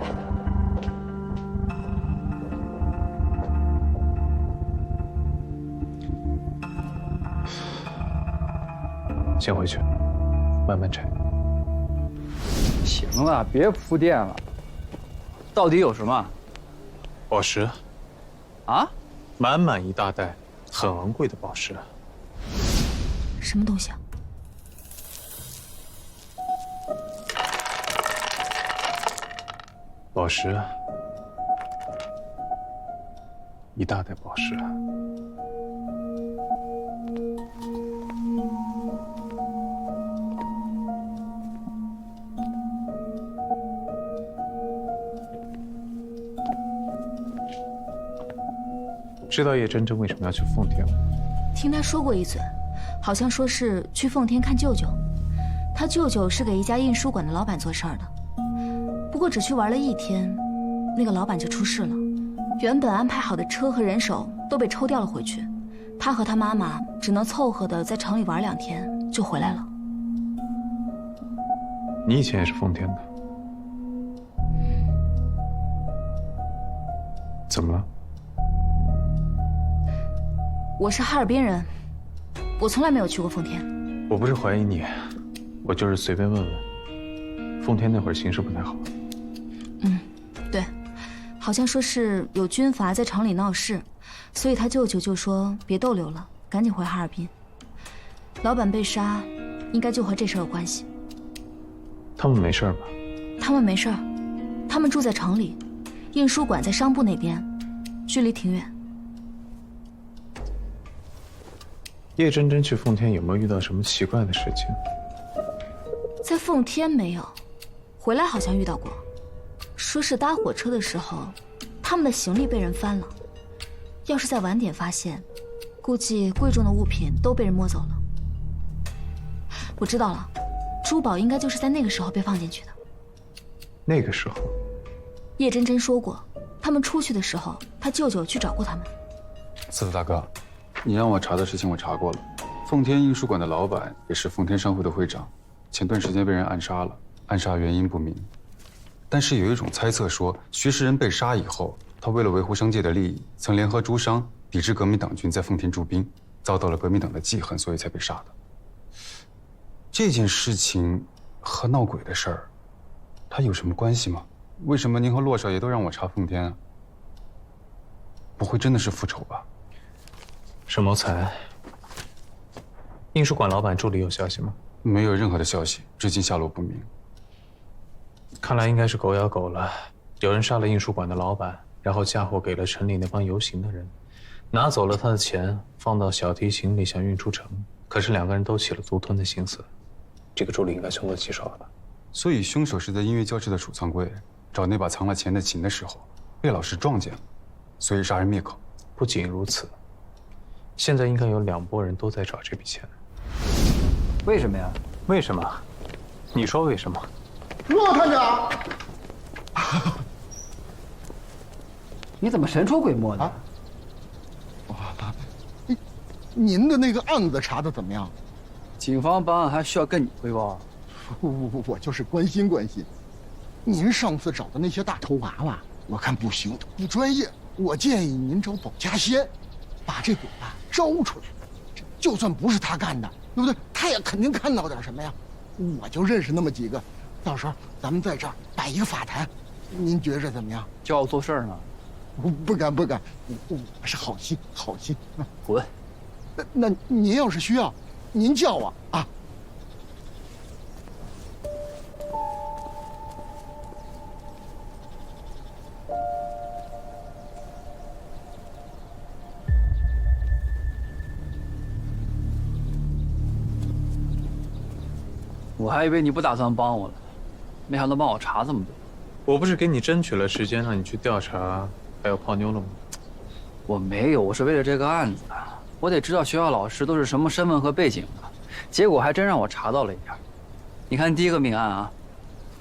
先回去，慢慢拆。
行了，别铺垫了。到底有什么？
宝石。
啊？
满满一大袋，很昂贵的宝石。
什么东西啊？
宝石啊，一大袋宝石啊。知道叶真真为什么要去奉天吗？
听他说过一嘴，好像说是去奉天看舅舅。他舅舅是给一家印书馆的老板做事儿的，不过只去玩了1天，那个老板就出事了。原本安排好的车和人手都被抽调了回去，他和他妈妈只能凑合的在城里玩2天就回来了。
你以前也是奉天的，怎么了？
我是哈尔滨人，我从来没有去过奉天。
我不是怀疑你，我就是随便问问。奉天那会儿形势不太好。
对，好像说是有军阀在城里闹事，所以他舅舅就说别逗留了，赶紧回哈尔滨。老板被杀，应该就和这事儿有关系。
他们没事吧？
他们没事儿，他们住在城里，印书馆在商部那边，距离挺远。
叶真真去奉天有没有遇到什么奇怪的事情？
在奉天没有，回来好像遇到过，说是搭火车的时候，他们的行李被人翻了。要是再晚点发现，估计贵重的物品都被人摸走了。我知道了，珠宝应该就是在那个时候被放进去的。
那个时候，
叶真真说过，他们出去的时候，他舅舅去找过他们。
司徒大哥，你让我查的事情我查过了，奉天印书馆的老板也是奉天商会的会长，前段时间被人暗杀了，暗杀原因不明。但是有一种猜测说，徐世仁被杀以后，他为了维护商界的利益，曾联合诸商抵制革命党军在奉天驻兵，遭到了革命党的记恨，所以才被杀的。这件事情和闹鬼的事儿，它有什么关系吗？为什么您和骆少爷都让我查奉天啊？不会真的是复仇吧？
沈谋才，印书馆老板助理有消息吗？
没有任何的消息，至今下落不明。
看来应该是狗咬狗了，有人杀了印书馆的老板，然后嫁祸给了城里那帮游行的人，拿走了他的钱，放到小提琴里想运出城，可是2个人都起了独吞的心思，这个助理应该凶多吉少了吧？
所以凶手是在音乐教室的储藏柜找那把藏了钱的琴的时候，被老师撞见了，所以杀人灭口。
不仅如此，现在应该有2拨人都在找这笔钱。
为什么呀？
为什么？你说为什么？
骆探长，
你怎么神出鬼没的？
您的那个案子查得怎么样？
警方办案还需要跟你汇报？
我就是关心关心。您上次找的那些大头娃娃，我看不行，不专业。我建议您找保家仙，把这鬼啊招出来。就算不是他干的，对不对？他也肯定看到点什么呀。我就认识那么几个，到时候咱们在这儿摆一个法坛，您觉着怎么样？
叫我做事呢？
不敢，我是好心。
滚！
那您要是需要，
您叫我啊。
我还以为你不打算帮我了，没想到帮我查这么多。
我不是给你争取了时间让你去调查，还要泡妞了吗？
我没有，我是为了这个案子，我得知道学校老师都是什么身份和背景的。结果还真让我查到了一点。你看第一个命案啊，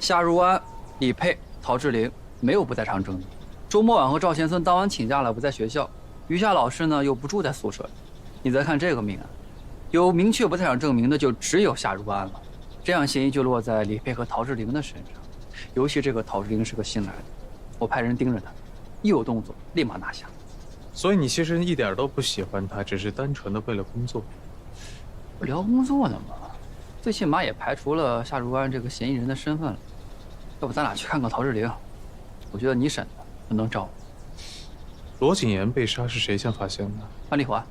夏如安、李佩、陶志玲没有不在场证明。周末晚和赵先生当晚请假了，不在学校。余夏老师呢又不住在宿舍里。你再看这个命案，有明确不在场证明的就只有夏如安了。这样嫌疑就落在李佩和陶志玲的身上。尤其这个陶志玲是个新来的，我派人盯着她，一有动作立马拿下。
所以你其实一点都不喜欢她，只是单纯的为了工作。
聊工作呢嘛，最起码也排除了夏如安这个嫌疑人的身份了。要不咱俩去看看陶志玲？我觉得你审的很能招。
罗景言被杀是谁先发现的？
范丽华，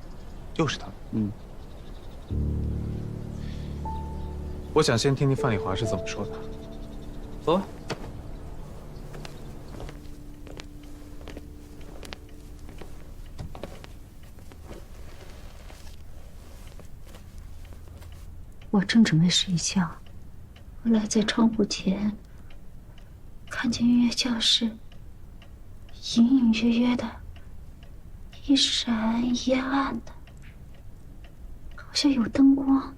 就是他。
嗯。
我想先听听范丽华是怎么说的。
走。
我正准备睡觉，后来在窗户前看见音乐教室隐隐约约的，一闪一暗的，好像有灯光。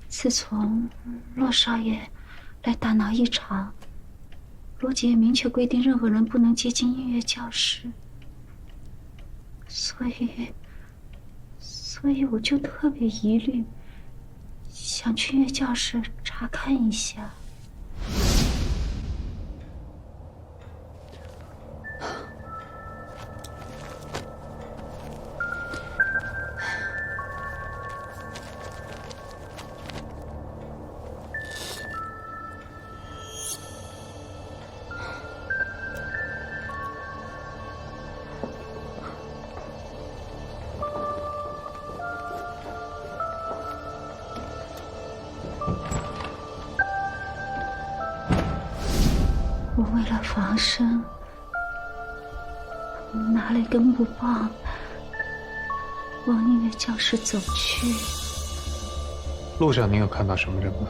自从骆少爷来大闹一场，罗姐也明确规定任何人不能接近音乐教室，所以我就特别疑虑，想去音乐教室查看一下。我为了防身，拿了一根木棒，往音乐教室走去。
路上你有看到什么人吗？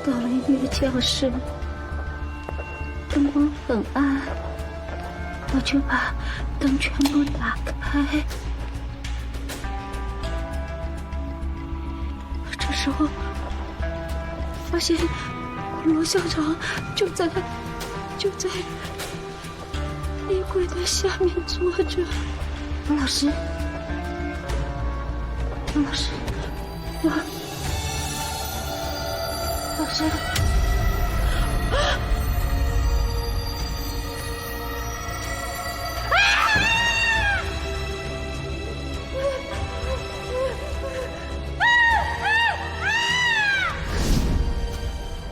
到了音乐教室，灯光很暗，我就把灯全部打开。这时候，发现罗校长就在衣柜的下面坐着。罗老师，罗老师，老师，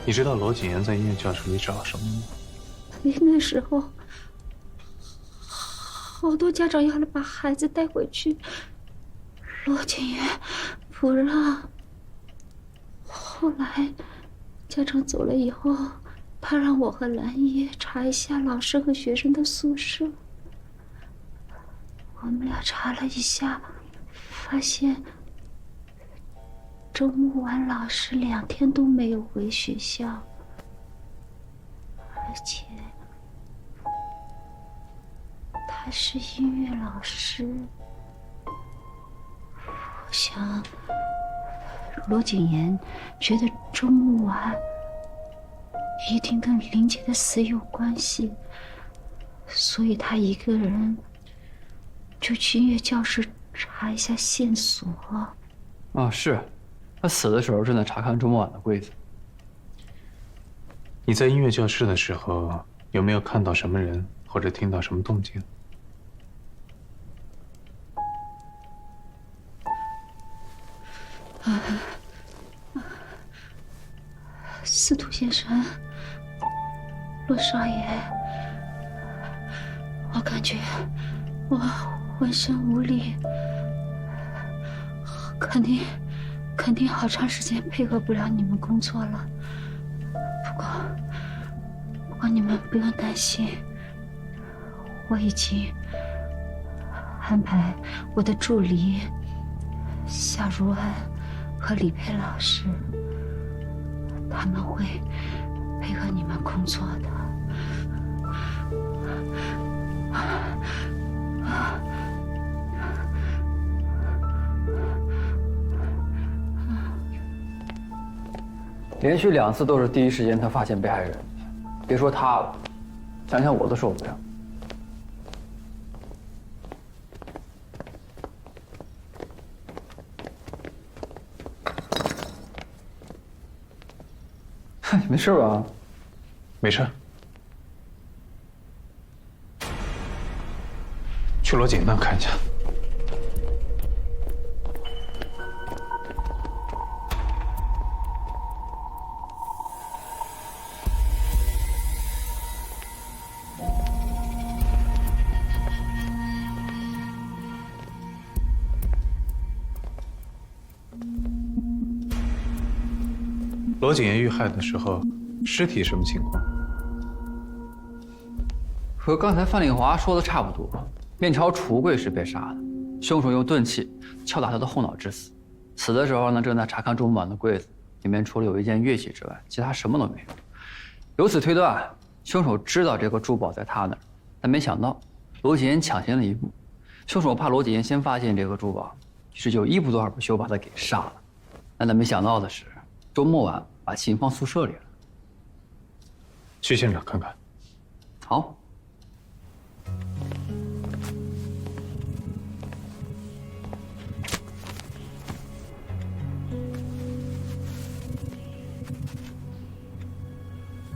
你知道罗景言在音乐教室里找什么吗？
那时候，好多家长要来把孩子带回去，罗景言不让。后来，家长走了以后，他让我和兰叶查一下老师和学生的宿舍。我们俩查了一下，发现周木婉老师2天都没有回学校，而且他是音乐老师。我想，罗景言觉得周木婉一定跟林杰的死有关系。
所以他一个人就去音乐教室查一下线索。
啊，是，他死的时候正在查看周末晚的柜子。
你在音乐教室的时候，有没有看到什么人或者听到什么动静？
司徒先生，洛少爷，我感觉我浑身无力，肯定好长时间配合不了你们工作了。不过你们不用担心，我已经安排我的助理夏如安和李佩老师，他们会配合你们工作的。
连续2次都是第一时间他发现被害人，别说他了，想想我都受不了。你没事吧？
没事。去罗锦那看一下。罗景言遇害的时候，尸体什么情况？
和刚才范丽华说的差不多，面朝橱柜时被杀的，凶手用钝器敲打他的后脑致死。死的时候呢，正在查看周末晚的柜子，里面除了有一件乐器之外，其他什么都没有。由此推断，凶手知道这个珠宝在他那儿，但没想到罗景言抢先了一步。凶手怕罗景言先发现这个珠宝，于是就一不做二不休把他给杀了。但他没想到的是，周末晚把琴放宿舍里了。
去现场看看。
好。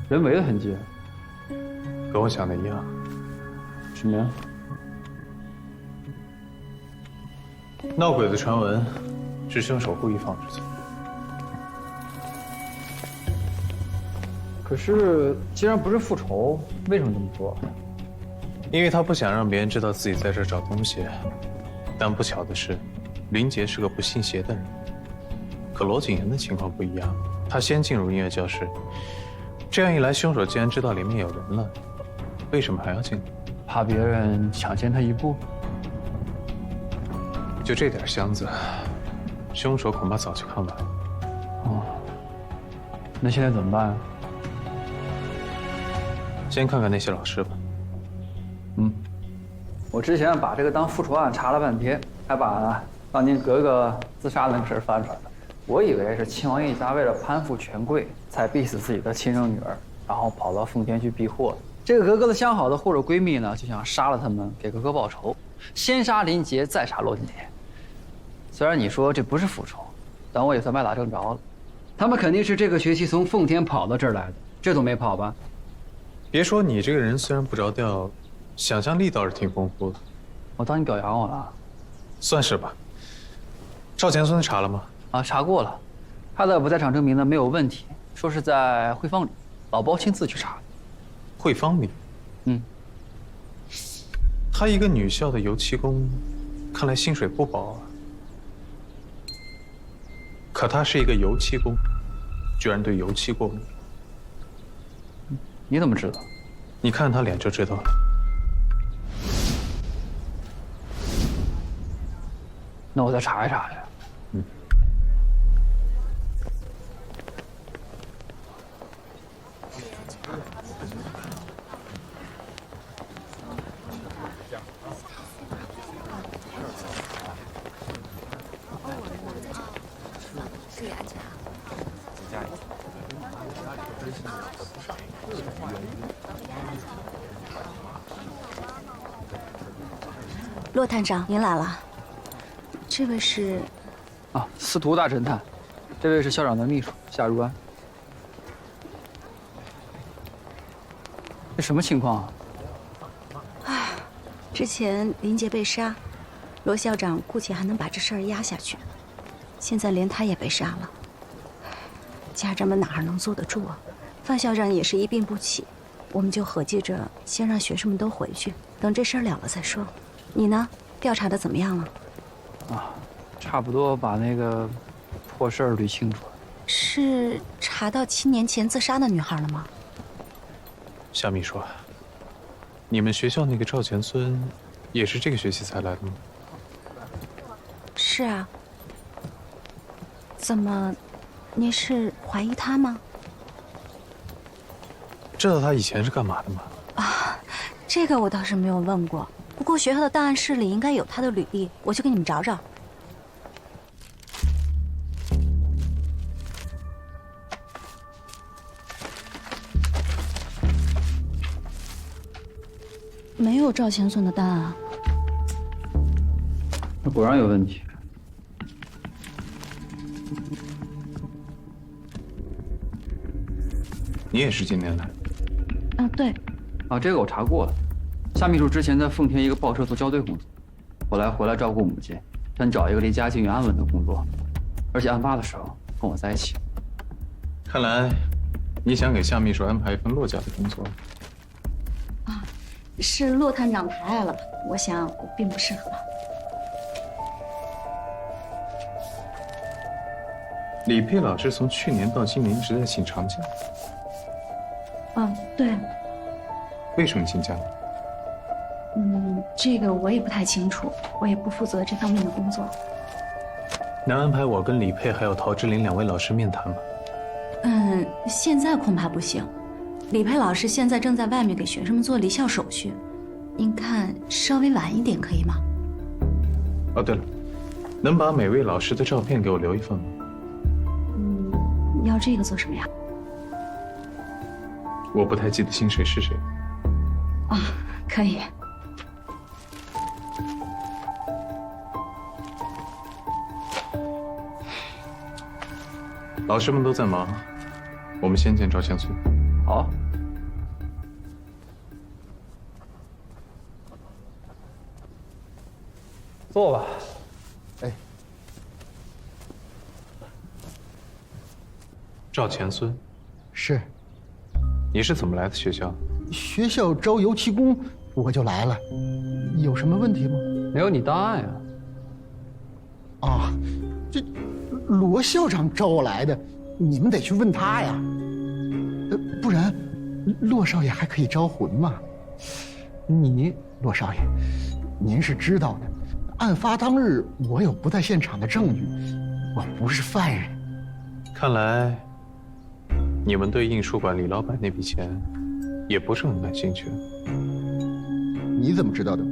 人为的痕迹，
跟我想的一样。
什么呀？
闹鬼的传闻是凶手故意放置的。
可是，既然不是复仇，为什么这么做？
因为他不想让别人知道自己在这儿找东西。但不巧的是，林杰是个不信邪的人。可罗景言的情况不一样，他先进入音乐教室，这样一来，凶手既然知道里面有人了，为什么还要进来？
怕别人抢先他一步。
就这点箱子，凶手恐怕早就看完了。
哦，那现在怎么办啊？
先看看那些老师吧。
我之前把这个当复仇案查了半天，还把当年格格自杀的那个事翻出来了。我以为是亲王一家为了攀附权贵，才逼死自己的亲生女儿，然后跑到奉天去避祸的。这个格格的相好的护手闺蜜呢，就想杀了他们，给格格报仇，先杀林杰，再杀罗景言。虽然你说这不是复仇，但我也算歪打正着了。他们肯定是这个学期从奉天跑到这儿来的，这总没跑吧？
别说你这个人虽然不着调，想象力倒是挺丰富的。
我当你表扬我了？
算是吧。赵钱孙查了吗？
啊，查过了，他的不在场证明呢没有问题，说是在汇芳里，老包亲自去查的。
汇芳里？她一个女校的油漆工，看来薪水不薄啊。可她是一个油漆工，居然对油漆过敏。
你怎么知道？
你看她脸就知道了。
那我再查一查去。
骆探长，您来了。这位是？
啊，司徒大侦探，这位是校长的秘书夏如安。这什么情况啊？
唉，之前林杰被杀，罗校长姑且还能把这事儿压下去，现在连他也被杀了，家长们哪儿能坐得住啊？范校长也是一病不起，我们就合计着先让学生们都回去，等这事儿了了再说。你呢？调查的怎么样了？
啊，差不多把那个破事儿捋清楚了。
是查到7年前自杀的女孩了吗？
夏秘书，你们学校那个赵钱孙，也是这个学期才来的吗？
是啊。怎么，您是怀疑他吗？
知道他以前是干嘛的吗？
啊，这个我倒是没有问过。不过学校的档案室里应该有他的履历，我去给你们找找。没有赵钱孙的档案啊。
那果然有问题。
你也是今年来？
啊，对。
啊，这个我查过了。夏秘书之前在奉天一个报社做校对工作，后来回来照顾母亲，想找一个离家境远安稳的工作，而且案发的时候跟我在一起。
看来，你想给夏秘书安排一份落脚的工作。
啊，是骆探长抬爱了，我想我并不适合。
李佩老师从去年到今年一直在请长假。
嗯，对。
为什么请假？
这个我也不太清楚，我也不负责这方面的工作。
能安排我跟李佩还有陶之琳2位老师面谈吗？
现在恐怕不行。李佩老师现在正在外面给学生们做离校手续，您看稍微晚一点可以吗？
哦，对了，能把每位老师的照片给我留一份吗？
要这个做什么呀？
我不太记得姓谁是谁。
啊，可以。
老师们都在忙，我们先见赵钱孙。
好。坐吧。
哎。
赵钱孙。
是。
你是怎么来的学校？
学校招油漆工，我就来了。有什么问题吗？
没有你档案呀。
啊，这罗校长招我来的，你们得去问他呀。不然，骆少爷还可以招魂嘛。骆少爷，您是知道的，案发当日我有不在现场的证据，我不是犯人。
看来，你们对印书馆李老板那笔钱，也不是很感兴趣。
你怎么知道的？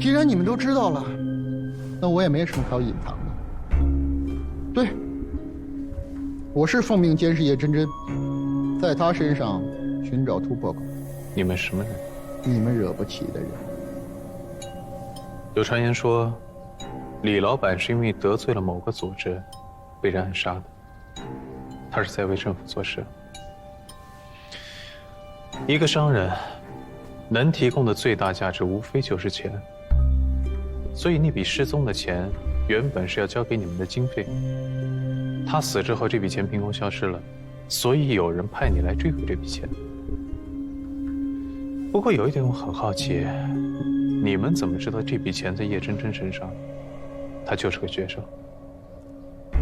既然你们都知道了，那我也没什么可隐藏的。对，我是奉命监视叶真真，在她身上寻找突破口。
你们什么人？
你们惹不起的人。
有传言说，李老板是因为得罪了某个组织，被人暗杀的。他是在为政府做事。一个商人，能提供的最大价值无非就是钱。所以那笔失踪的钱，原本是要交给你们的经费。他死之后，这笔钱凭空消失了，所以有人派你来追回这笔钱。不过有一点我很好奇，你们怎么知道这笔钱在叶真真身上？她就是个学生。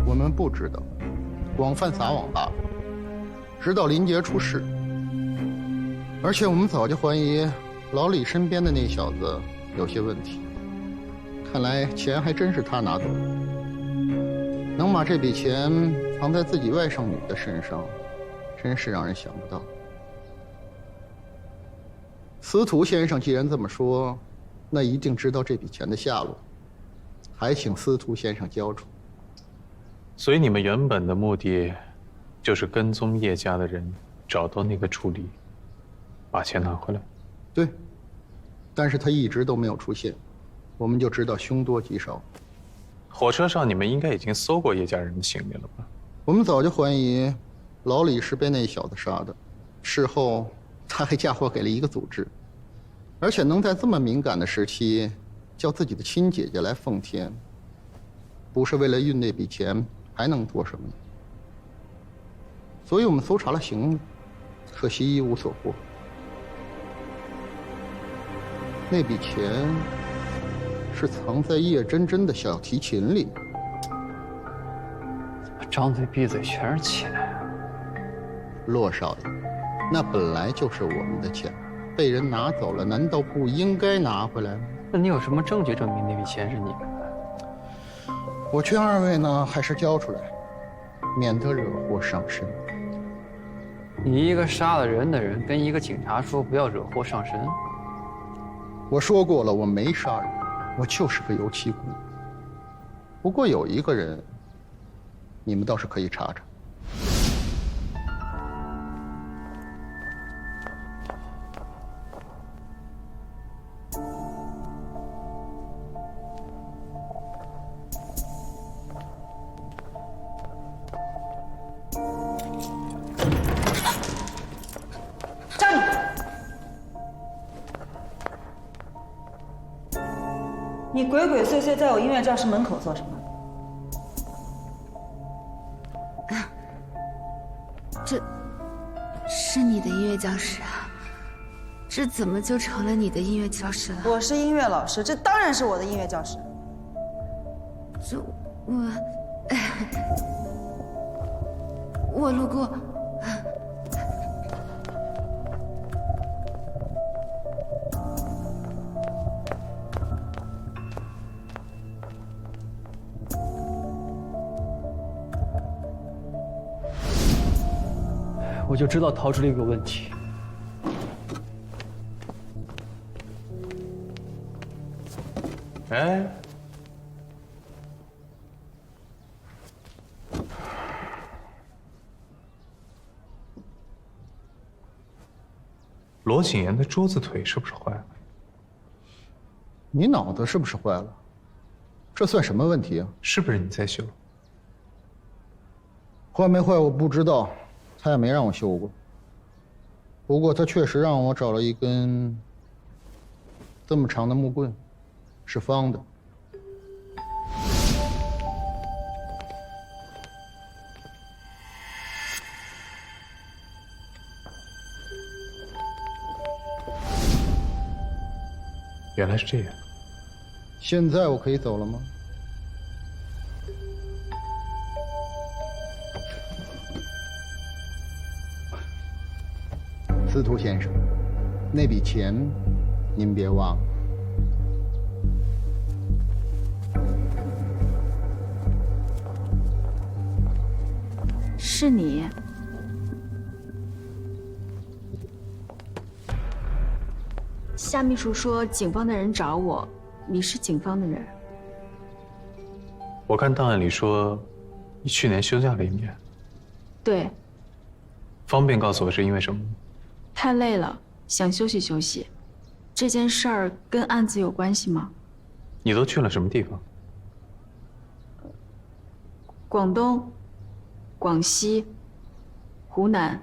我们不知道，广泛撒网罢了。直到林杰出事，而且我们早就怀疑老李身边的那小子有些问题。看来钱还真是他拿走的。能把这笔钱藏在自己外甥女的身上，真是让人想不到。司徒先生既然这么说，那一定知道这笔钱的下落，还请司徒先生交出。
所以你们原本的目的，就是跟踪叶家的人，找到那个助理，把钱拿回来。
对，但是他一直都没有出现，我们就知道凶多吉少。
火车上你们应该已经搜过叶家人的行李了吧？
我们早就怀疑老李是被那小子杀的，事后他还嫁祸给了一个组织，而且能在这么敏感的时期叫自己的亲姐姐来奉天，不是为了运那笔钱，还能做什么呢？所以我们搜查了行李，可惜一无所获。那笔钱是藏在叶真真的小提琴里。
张嘴闭嘴全是钱。
骆少爷，那本来就是我们的钱，被人拿走了，难道不应该拿回来吗？
那你有什么证据证明那笔钱是你们的？
我劝二位呢，还是交出来，免得惹祸上身。
你一个杀了人的人，跟一个警察说不要惹祸上身。
我说过了，我没杀人，我就是个油漆工。不过有一个人，你们倒是可以查查。
你鬼鬼祟祟在我音乐教室门口做什么？
这是你的音乐教室啊？这怎么就成了你的音乐教室了？
我是音乐老师，这当然是我的音乐教室。
我路过。
我就知道陶之力有问题。
哎，罗景言的桌子腿是不是坏了？
你脑子是不是坏了？这算什么问题啊？
是不是你在修？
坏没坏我不知道，他也没让我修过。不过他确实让我找了一根这么长的木棍，是方的。
原来是这样。
现在我可以走了吗？司徒先生，那笔钱您别忘了。
是你。夏秘书说警方的人找我，你是警方的人。
我看档案里说，你去年休假了1年。
对。
方便告诉我是因为什么吗？
太累了，想休息休息。这件事儿跟案子有关系吗？
你都去了什么地方？
广东、广西、湖南，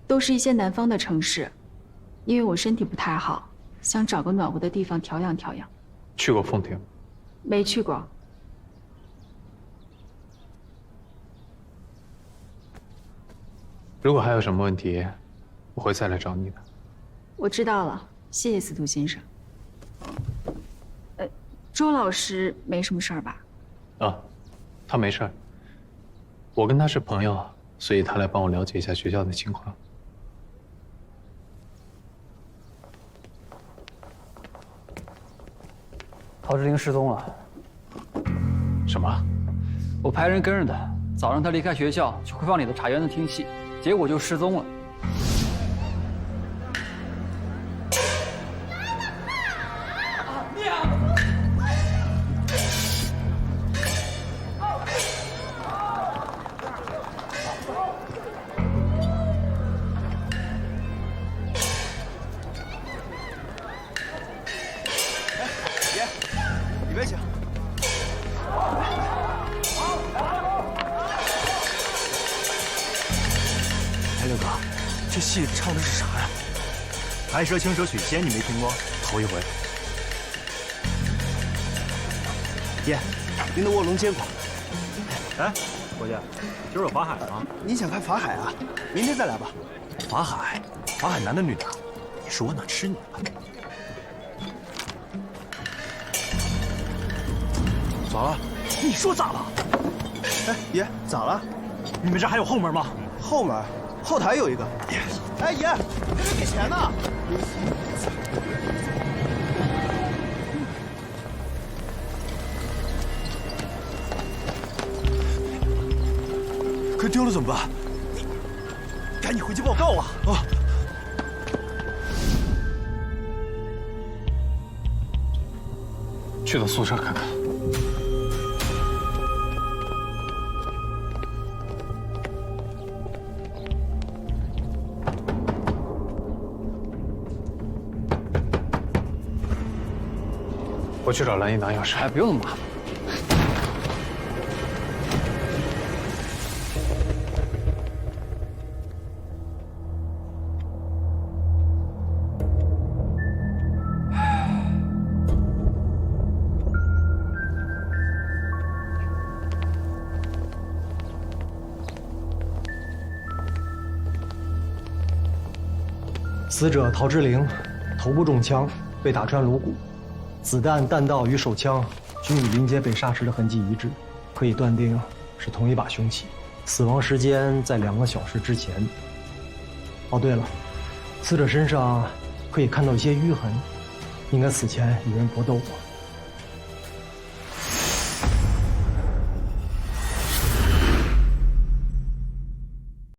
都是一些南方的城市。因为我身体不太好，想找个暖和的地方调养调养。
去过奉天吗？
没去过。
如果还有什么问题，我会再来找你的。
我知道了，谢谢司徒先生。周老师没什么事儿吧？
啊，他没事儿。我跟他是朋友，所以他来帮我了解一下学校的情况。
陶之玲失踪了。
什么？
我派人跟着他，早上他离开学校去回坊里的茶园子听戏，结果就失踪了。
唱的是啥呀？白蛇青蛇许仙，你没听过？头一回。
爷，您的卧龙监管。
哎，伙计，今儿有法海吗？
你想看法海啊？明天再来吧。
法海，法海男的女的？你说我哪吃你了？咋了？你说咋了？
哎，爷，咋了？
你们这还有后门吗？
后门，后台有一个。哎，爷，这是给钱呢。
可丢了怎么办？你赶紧回去报告啊！啊！
去他宿舍看看。
我去找蓝衣拿钥匙。
哎，不用那么麻烦。
死者陶之玲，头部中枪，被打穿颅骨，子弹、弹道与手枪均与林杰被杀时的痕迹一致，可以断定是同一把凶器。死亡时间在2个小时之前。哦，对了，死者身上可以看到一些淤痕，应该死前与人搏斗过。